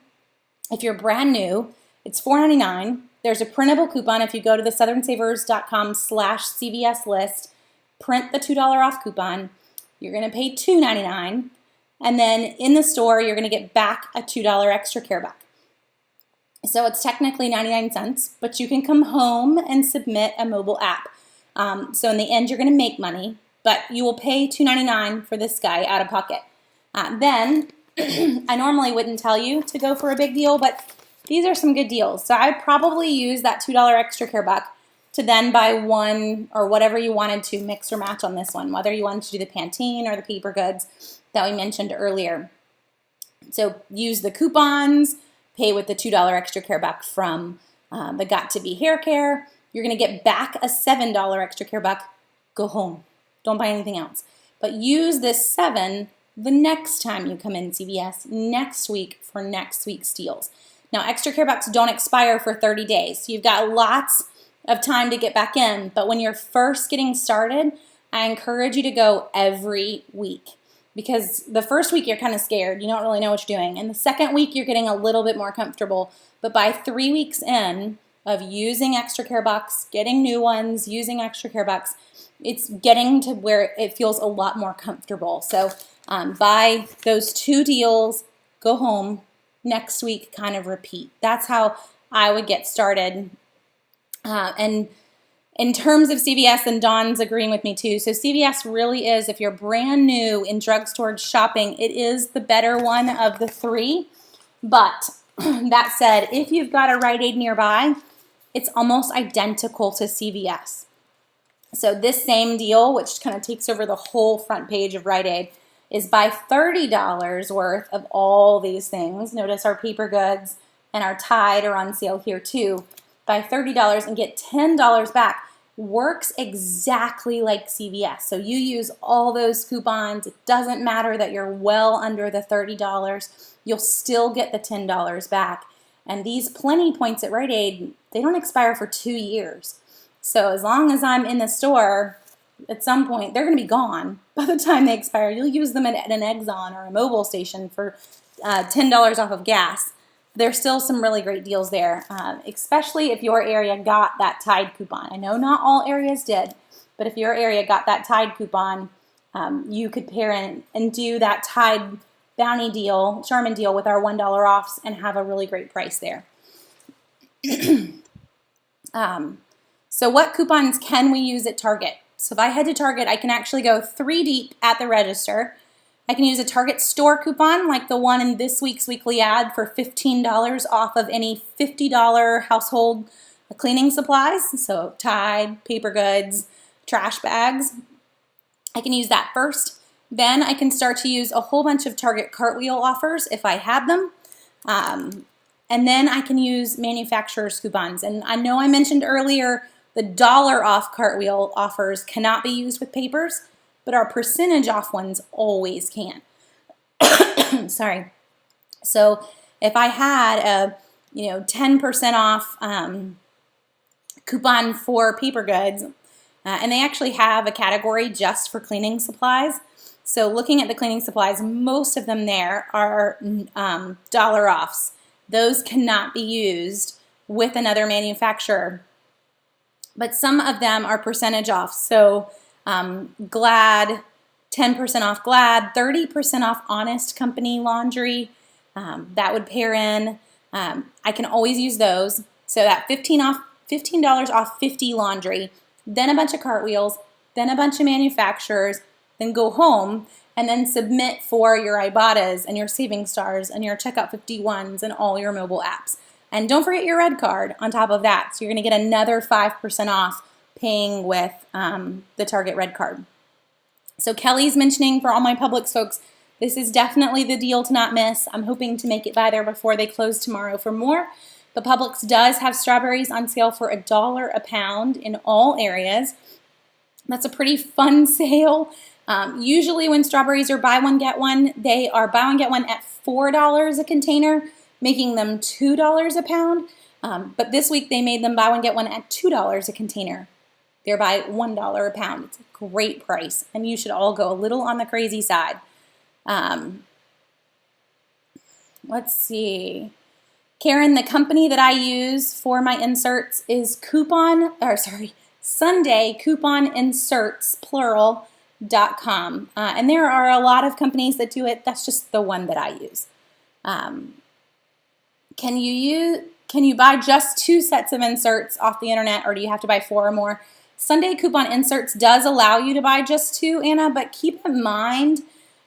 if you're brand new, it's $4.99. There's a printable coupon if you go to the southernsavers.com/CVS list, print the $2 off coupon. You're going to pay $2.99, and then in the store, you're going to get back a $2 extra care buck. So it's technically 99 cents, but you can come home and submit a mobile app. So in the end, you're going to make money, but you will pay $2.99 for this guy out of pocket. Then, I normally wouldn't tell you to go for a big deal, but these are some good deals. So I would probably use that $2 extra care buck to then buy one or whatever you wanted to mix or match on this one, whether you wanted to do the Pantene or the paper goods that we mentioned earlier. So use the coupons, pay with the $2 extra care buck from the Got to Be hair care. You're going to get back a $7 extra care buck. Go home. Don't buy anything else. But use this 7 the next time you come in CVS next week for next week's deals. Now, extra care bucks don't expire for 30 days. So you've got lots of time to get back in, but when you're first getting started, I encourage you to go every week, because the first week you're kind of scared. You don't really know what you're doing. And the second week you're getting a little bit more comfortable, but by 3 weeks in of using extra care bucks, getting new ones, using extra care bucks, it's getting to where it feels a lot more comfortable. So buy those 2 deals, go home, next week kind of repeat. That's how I would get started. And in terms of CVS, and Dawn's agreeing with me too, so CVS really is, if you're brand new in drugstore shopping, it is the better one of the 3. But that said, if you've got a Rite Aid nearby, it's almost identical to CVS. So this same deal, which kind of takes over the whole front page of Rite Aid, is buy $30 worth of all these things. Notice our paper goods and our Tide are on sale here too. Buy $30 and get $10 back. Works exactly like CVS. So you use all those coupons. It doesn't matter that you're well under the $30. You'll still get the $10 back. And these Plenty points at Rite Aid, they don't expire for 2 years. So as long as I'm in the store, at some point, they're going to be gone by the time they expire. You'll use them at an Exxon or a mobile station for $10 off of gas. There's still some really great deals there, especially if your area got that Tide coupon. I know not all areas did, but if your area got that Tide coupon, you could pair in and do that Tide Bounty deal, Charmin deal with our $1 offs and have a really great price there. So what coupons can we use at Target? So if I head to Target, I can actually go 3 deep at the register. I can use a Target store coupon like the one in this week's weekly ad for $15 off of any $50 household cleaning supplies. So Tide, paper goods, trash bags. I can use that first. Then I can start to use a whole bunch of Target Cartwheel offers if I have them. And then I can use manufacturer's coupons. And I know I mentioned earlier The dollar off cartwheel offers cannot be used with papers, but our percentage off ones always can. Sorry. So if I had a 10% off coupon for paper goods, and they actually have a category just for cleaning supplies. So looking at the cleaning supplies, most of them there are dollar offs. Those cannot be used with another manufacturer, but some of them are percentage off. So Glad, 10% off Glad, 30% off Honest Company laundry. That would pair in. I can always use those. So that $15 off 50 laundry, then a bunch of cartwheels, then a bunch of manufacturers, then go home and then submit for your Ibotta's and your Saving Stars and your Checkout 51s and all your mobile apps. And don't forget your red card on top of that. So you're going to get another 5% off paying with the Target red card. So Kelly's mentioning for all my Publix folks, this is definitely the deal to not miss. I'm hoping to make it by there before they close tomorrow for more. But Publix does have strawberries on sale for $1 a pound in all areas. That's a pretty fun sale. Usually when strawberries are buy one, get one, they are buy one, get one at $4 a container, making them $2 a pound. But this week they made them buy one, get one at $2 a container, thereby $1 a pound. It's a great price, and you should all go a little on the crazy side. Let's see. Karen, the company that I use for my inserts is Sunday Coupon Inserts, plural.com. And there are a lot of companies that do it. That's just the one that I use. Can you buy just 2 sets of inserts off the internet, or do you have to buy 4 or more? Sunday Coupon Inserts does allow you to buy just 2, Anna, but keep in mind,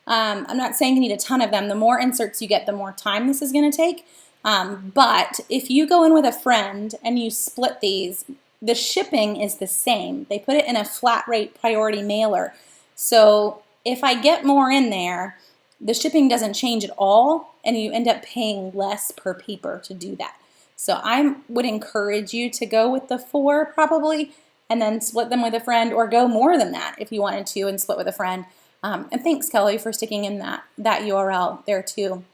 I'm not saying you need a ton of them. The more inserts you get, the more time this is going to take. But if you go in with a friend and you split these, the shipping is the same. They put it in a flat rate priority mailer. So if I get more in there, the shipping doesn't change at all, and you end up paying less per paper to do that. So I would encourage you to go with the 4 probably, and then split them with a friend, or go more than that if you wanted to and split with a friend. And thanks, Kelly, for sticking in that URL there too.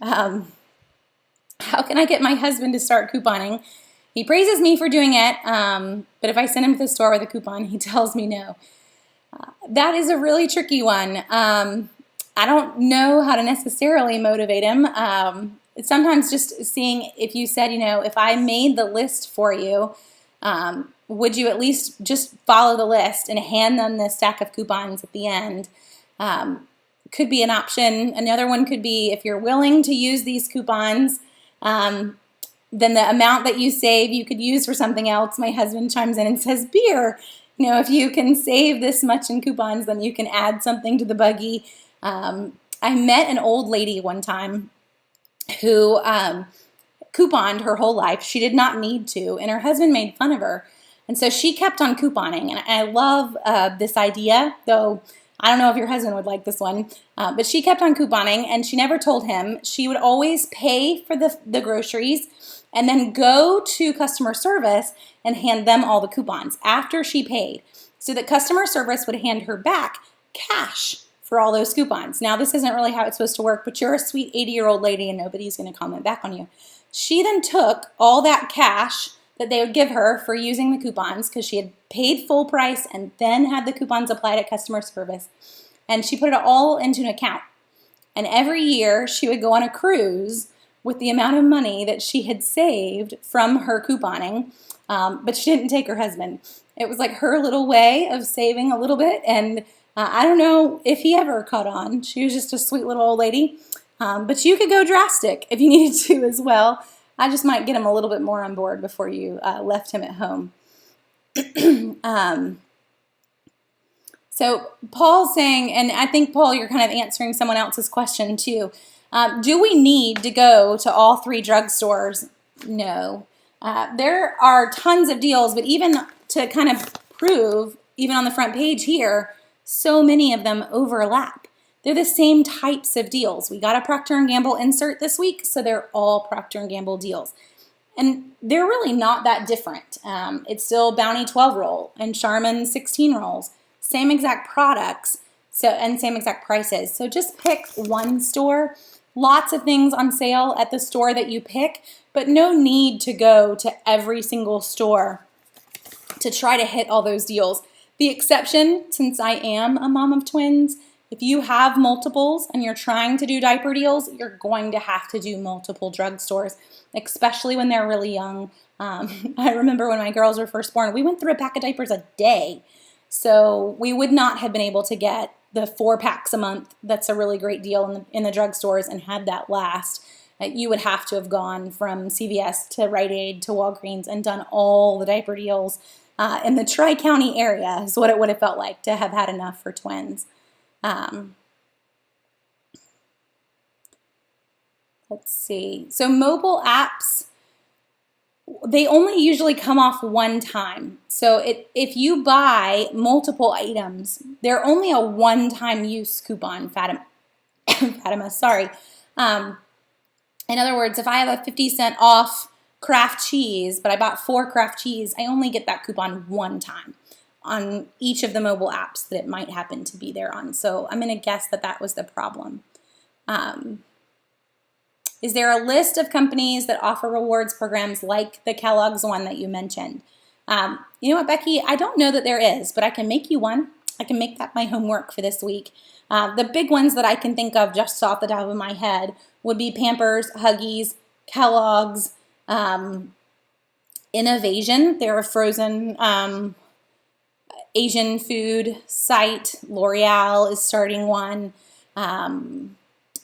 How can I get my husband to start couponing? He praises me for doing it, but if I send him to the store with a coupon, he tells me no. That is a really tricky one. I don't know how to necessarily motivate him. It's sometimes just seeing if you said, if I made the list for you, would you at least just follow the list and hand them the stack of coupons at the end? Could be an option. Another one could be, if you're willing to use these coupons, then the amount that you save you could use for something else. My husband chimes in and says, beer. If you can save this much in coupons, then you can add something to the buggy. I met an old lady one time who couponed her whole life. She did not need to, and her husband made fun of her. And so she kept on couponing, and I love this idea, though I don't know if your husband would like this one, but she kept on couponing, and she never told him. She would always pay for the groceries and then go to customer service and hand them all the coupons after she paid, so that customer service would hand her back cash for all those coupons. Now, this isn't really how it's supposed to work, but you're a sweet 80-year-old lady and nobody's going to comment back on you. She then took all that cash that they would give her for using the coupons, because she had paid full price and then had the coupons applied at customer service, and she put it all into an account. And every year she would go on a cruise with the amount of money that she had saved from her couponing, but she didn't take her husband. It was like her little way of saving a little bit, and I don't know if he ever caught on. She was just a sweet little old lady, but you could go drastic if you needed to as well. I just might get him a little bit more on board before you left him at home. So Paul's saying, and I think, Paul, you're kind of answering someone else's question too. Do we need to go to all 3 drugstores? No. There are tons of deals, but even to kind of prove, even on the front page here, so many of them overlap. They're the same types of deals. We got a Procter & Gamble insert this week, so they're all Procter & Gamble deals. And they're really not that different. It's still Bounty 12 roll and Charmin 16 rolls. Same exact products, and same exact prices. So just pick one store. Lots of things on sale at the store that you pick, but no need to go to every single store to try to hit all those deals. The exception, since I am a mom of twins, if you have multiples and you're trying to do diaper deals, you're going to have to do multiple drugstores, especially when they're really young. I remember when my girls were first born, we went through a pack of diapers a day. So we would not have been able to get the 4 packs a month. That's a really great deal in the drugstores and had that last. You would have to have gone from CVS to Rite Aid to Walgreens and done all the diaper deals in the Tri-County area is what it would have felt like to have had enough for twins. Let's see. So mobile apps, they only usually come off one time. So if you buy multiple items, they're only a one-time use coupon, Fatima, sorry. In other words, if I have a 50-cent off Kraft cheese, but I bought 4 Kraft cheese, I only get that coupon one time on each of the mobile apps that it might happen to be there on. So I'm going to guess that that was the problem. Is there a list of companies that offer rewards programs like the Kellogg's one that you mentioned? You know what, Becky? I don't know that there is, but I can make you one. I can make that my homework for this week. The big ones that I can think of just off the top of my head would be Pampers, Huggies, Kellogg's, Innovation. They're a frozen Asian food site. L'Oreal is starting one.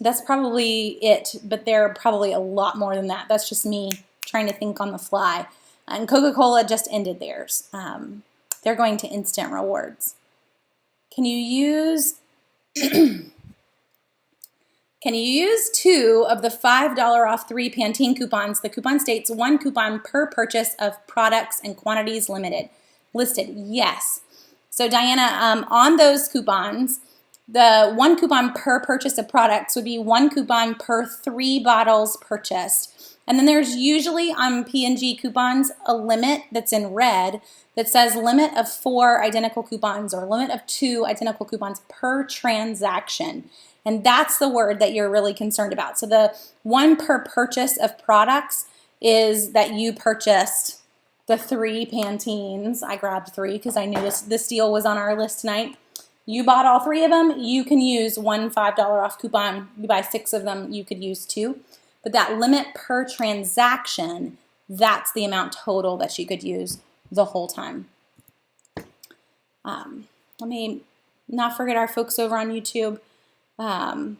That's probably it, but there are probably a lot more than that. That's just me trying to think on the fly. And Coca-Cola just ended theirs. They're going to instant rewards. Can you use 2 of the $5 off 3 Pantene coupons? The coupon states 1 coupon per purchase of products and quantities listed. Yes. So Diana, on those coupons, the 1 coupon per purchase of products would be 1 coupon per 3 bottles purchased. And then there's usually on P&G coupons a limit that's in red that says limit of 4 identical coupons or limit of 2 identical coupons per transaction. And that's the word that you're really concerned about. So the 1 per purchase of products is that you purchased the 3 Pantenes. I grabbed 3 because I knew this deal was on our list tonight. You bought all 3 of them, you can use 1 $5 off coupon. You buy 6 of them, you could use 2. But that limit per transaction, that's the amount total that you could use the whole time. Let me not forget our folks over on YouTube. And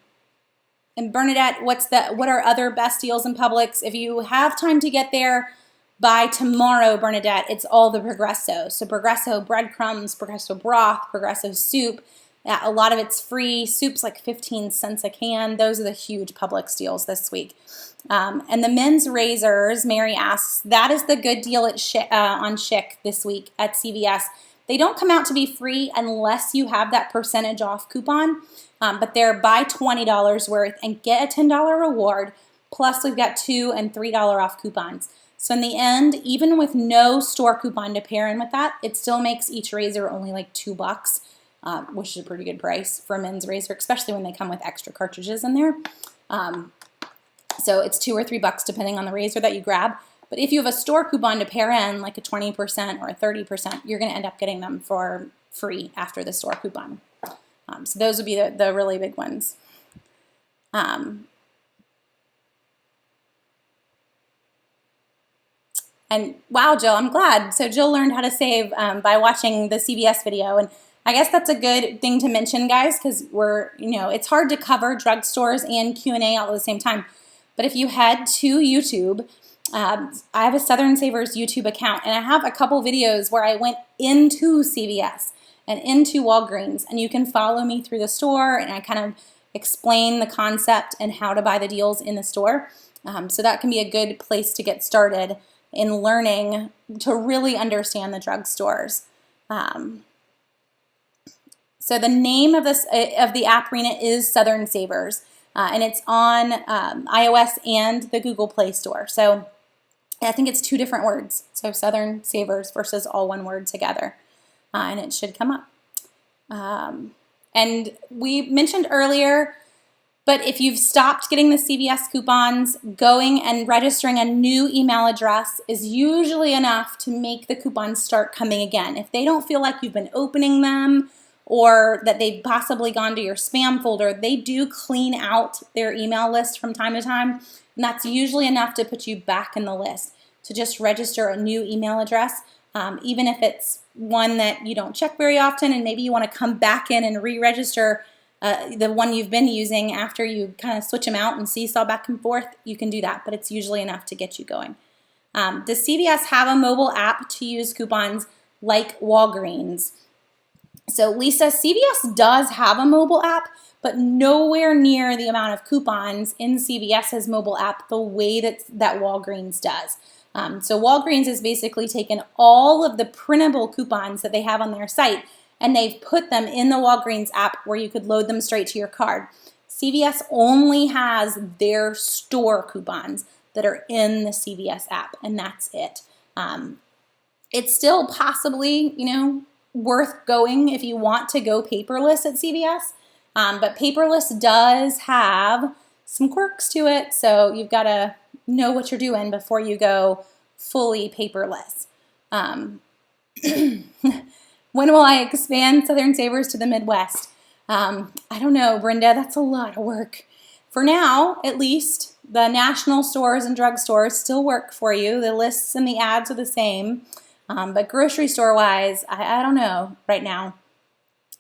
Bernadette, what are other best deals in Publix? If you have time to get there by tomorrow, Bernadette, it's all the Progresso. So Progresso breadcrumbs, Progresso broth, Progresso soup. A lot of it's free. Soup's like 15 cents a can. Those are the huge Publix deals this week. And the men's razors, Mary asks, that is the good deal at on Schick this week at CVS. They don't come out to be free unless you have that percentage off coupon, but they're buy $20 worth and get a $10 reward, plus we've got $2 and $3 off coupons. So in the end, even with no store coupon to pair in with that, it still makes each razor only like $2, which is a pretty good price for a men's razor, especially when they come with extra cartridges in there. So it's $2 or $3 depending on the razor that you grab. But if you have a store coupon to pair in, like a 20% or a 30%, you're going to end up getting them for free after the store coupon. So those would be the really big ones. And wow, Jill, I'm glad. So Jill learned how to save by watching the CVS video. And I guess that's a good thing to mention, guys, because it's hard to cover drugstores and Q&A all at the same time. But if you head to YouTube, I have a Southern Savers YouTube account, and I have a couple videos where I went into CVS and into Walgreens, and you can follow me through the store, and I kind of explain the concept and how to buy the deals in the store. So that can be a good place to get started in learning to really understand the drugstores. So the name of the app, Rena, is Southern Savers, and it's on iOS and the Google Play Store. So I think it's 2 different words. So Southern Savers versus all one word together. And it should come up. And we mentioned earlier, but if you've stopped getting the CVS coupons, going and registering a new email address is usually enough to make the coupons start coming again. If they don't feel like you've been opening them or that they've possibly gone to your spam folder, they do clean out their email list from time to time, and that's usually enough to put you back in the list. To just register a new email address, even if it's one that you don't check very often, and maybe you want to come back in and re-register the one you've been using after you kind of switch them out and seesaw back and forth, you can do that, but it's usually enough to get you going. Does CVS have a mobile app to use coupons like Walgreens? So Lisa, CVS does have a mobile app, but nowhere near the amount of coupons in CVS's mobile app the way that Walgreens does. So Walgreens has basically taken all of the printable coupons that they have on their site and they've put them in the Walgreens app where you could load them straight to your card. CVS only has their store coupons that are in the CVS app, and that's it. It's still possibly, worth going if you want to go paperless at CVS, but paperless does have some quirks to it, so you've got to know what you're doing before you go fully paperless. When will I expand Southern Savers to the Midwest? I don't know, Brenda, that's a lot of work. For now, at least, the national stores and drugstores still work for you. The lists and the ads are the same. But grocery store-wise, I don't know right now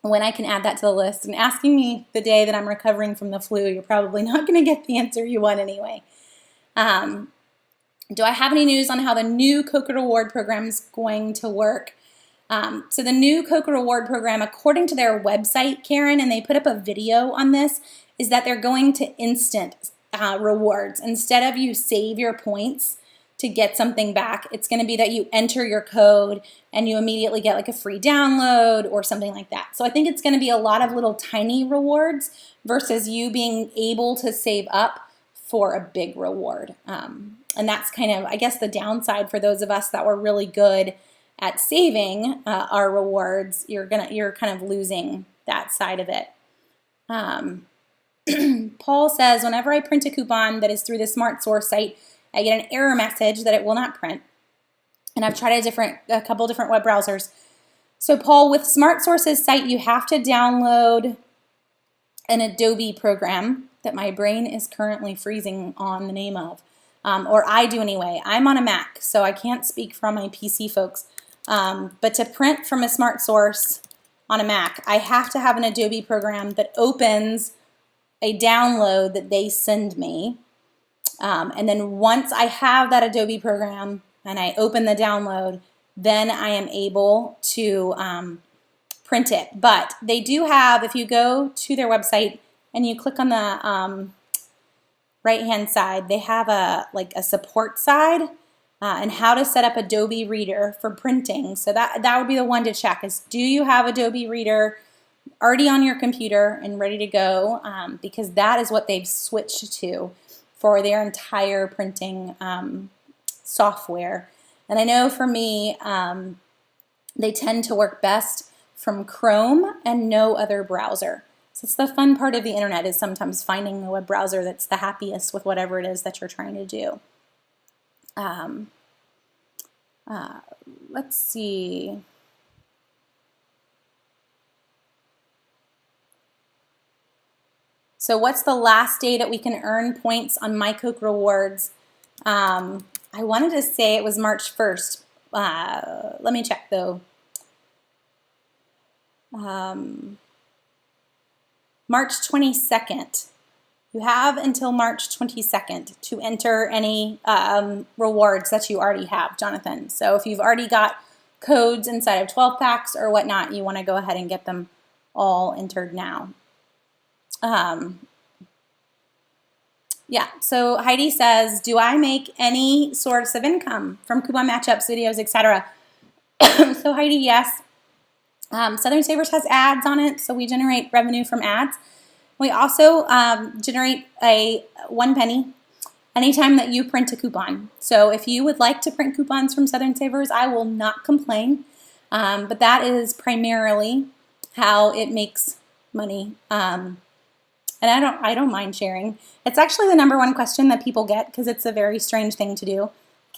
when I can add that to the list. And asking me the day that I'm recovering from the flu, you're probably not going to get the answer you want anyway. Do I have any news on how the new Coca Reward program is going to work? So the new Coca Reward program, according to their website, Karen, and they put up a video on this, is that they're going to instant rewards. Instead of you save your points to get something back, it's going to be that you enter your code and you immediately get like a free download or something like that. So I think it's going to be a lot of little tiny rewards versus you being able to save up for a big reward. And that's kind of, I guess, the downside for those of us that were really good at saving our rewards. You're kind of losing that side of it. Paul says, whenever I print a coupon that is through the Smart Source site, I get an error message that it will not print. And I've tried a couple different web browsers. So Paul, with Smart Source's site, you have to download an Adobe program that my brain is currently freezing on the name of. Or I do anyway. I'm on a Mac, so I can't speak for my PC folks. But to print from a Smart Source on a Mac, I have to have an Adobe program that opens a download that they send me. And then once I have that Adobe program and I open the download, then I am able to print it. But they do have, if you go to their website and you click on the right-hand side, they have a support side and how to set up Adobe Reader for printing. So that would be the one to check is, do you have Adobe Reader already on your computer and ready to go? Because that is what they've switched to for their entire printing software. And I know for me, they tend to work best from Chrome and no other browser. So it's the fun part of the internet, is sometimes finding a web browser that's the happiest with whatever it is that you're trying to do. Let's see. So what's the last day that we can earn points on My Coke Rewards? I wanted to say it was March 1st. Let me check though. March 22nd. You have until March 22nd to enter any rewards that you already have, Jonathan. So if you've already got codes inside of 12 packs or whatnot, you want to go ahead and get them all entered now. Yeah, so Heidi says, do I make any source of income from coupon matchups, videos, etc.? So Heidi, yes. Southern Savers has ads on it, so we generate revenue from ads. We also generate a 1 penny anytime that you print a coupon. So if you would like to print coupons from Southern Savers, I will not complain. But that is primarily how it makes money. And I don't mind sharing. It's actually the number one question that people get because it's a very strange thing to do.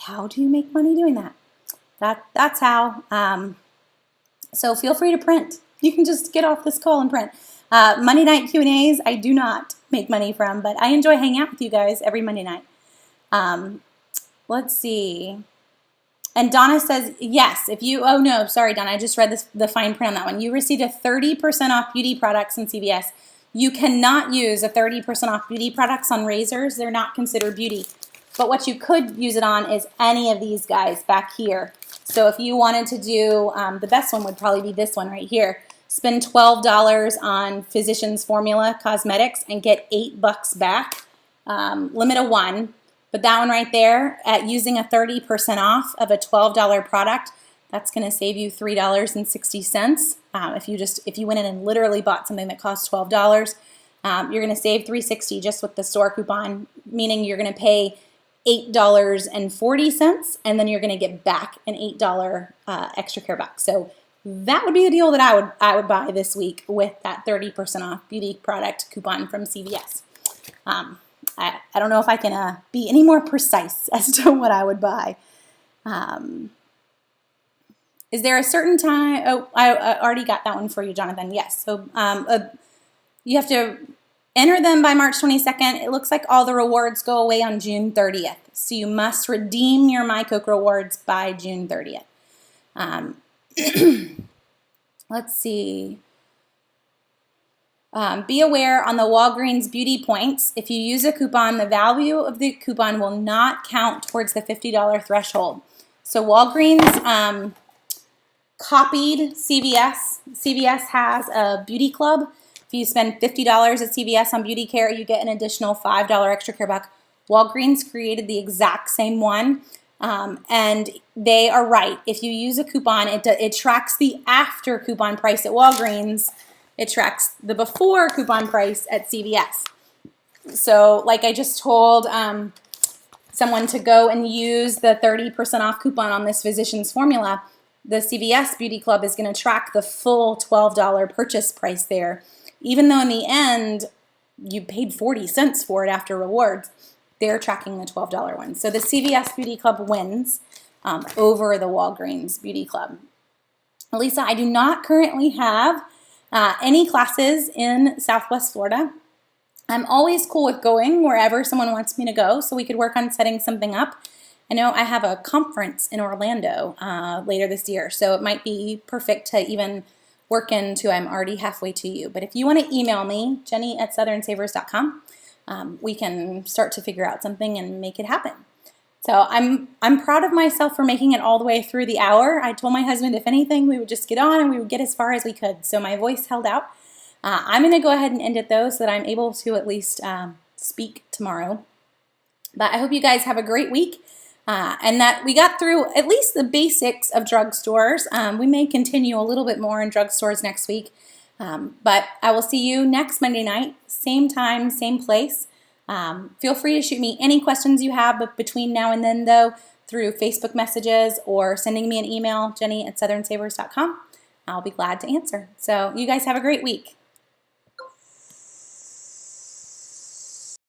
How do you make money doing that? That's how. So feel free to print. You can just get off this call and print. Monday night Q&As, I do not make money from, but I enjoy hanging out with you guys every Monday night. Let's see. And Donna says, yes, if you, oh no, sorry, Donna, I just read the fine print on that one. You received a 30% off beauty products in CVS. You cannot use a 30% off beauty products on razors. They're not considered beauty. But what you could use it on is any of these guys back here. So if you wanted to do, the best one would probably be this one right here. Spend $12 on Physicians Formula Cosmetics and get $8 back. Limit of one. But that one right there, at using a 30% off of a $12 product, that's going to save you $3.60. If you went in and literally bought something that costs $12, you're going to save $3.60 just with the store coupon, meaning you're going to pay $8.40, and then you're going to get back an $8 extra care box. So that would be a deal that I would buy this week with that 30% off beauty product coupon from CVS. I don't know if I can be any more precise as to what I would buy. Is there a certain time? Oh, I already got that one for you, Jonathan. Yes. So you have to enter them by March 22nd. It looks like all the rewards go away on June 30th. So you must redeem your MyCoke rewards by June 30th. Let's see. Be aware on the Walgreens beauty points, if you use a coupon, the value of the coupon will not count towards the $50 threshold. So Walgreens copied CVS. CVS has a beauty club. If you spend $50 at CVS on beauty care, you get an additional $5 extra care buck. Walgreens created the exact same one. And they are right. If you use a coupon, it tracks the after coupon price at Walgreens. It tracks the before coupon price at CVS. So like I just told someone to go and use the 30% off coupon on this Physicians Formula, the CVS Beauty Club is going to track the full $12 purchase price there. Even though in the end you paid 40 cents for it after rewards, they're tracking the $12 one. So the CVS Beauty Club wins over the Walgreens Beauty Club. Lisa, I do not currently have any classes in Southwest Florida. I'm always cool with going wherever someone wants me to go, so we could work on setting something up. I know I have a conference in Orlando later this year, so it might be perfect to even work into I'm already halfway to you. But if you want to email me, jenny@southernsavers.com, we can start to figure out something and make it happen. So I'm proud of myself for making it all the way through the hour. I told my husband if anything, we would just get on and we would get as far as we could. So my voice held out. I'm going to go ahead and end it though so that I'm able to at least speak tomorrow. But I hope you guys have a great week and that we got through at least the basics of drugstores. We may continue a little bit more in drugstores next week. But I will see you next Monday night, same time, same place. Feel free to shoot me any questions you have, but between now and then, though, through Facebook messages or sending me an email, jenny@southernsavers.com. I'll be glad to answer. So you guys have a great week.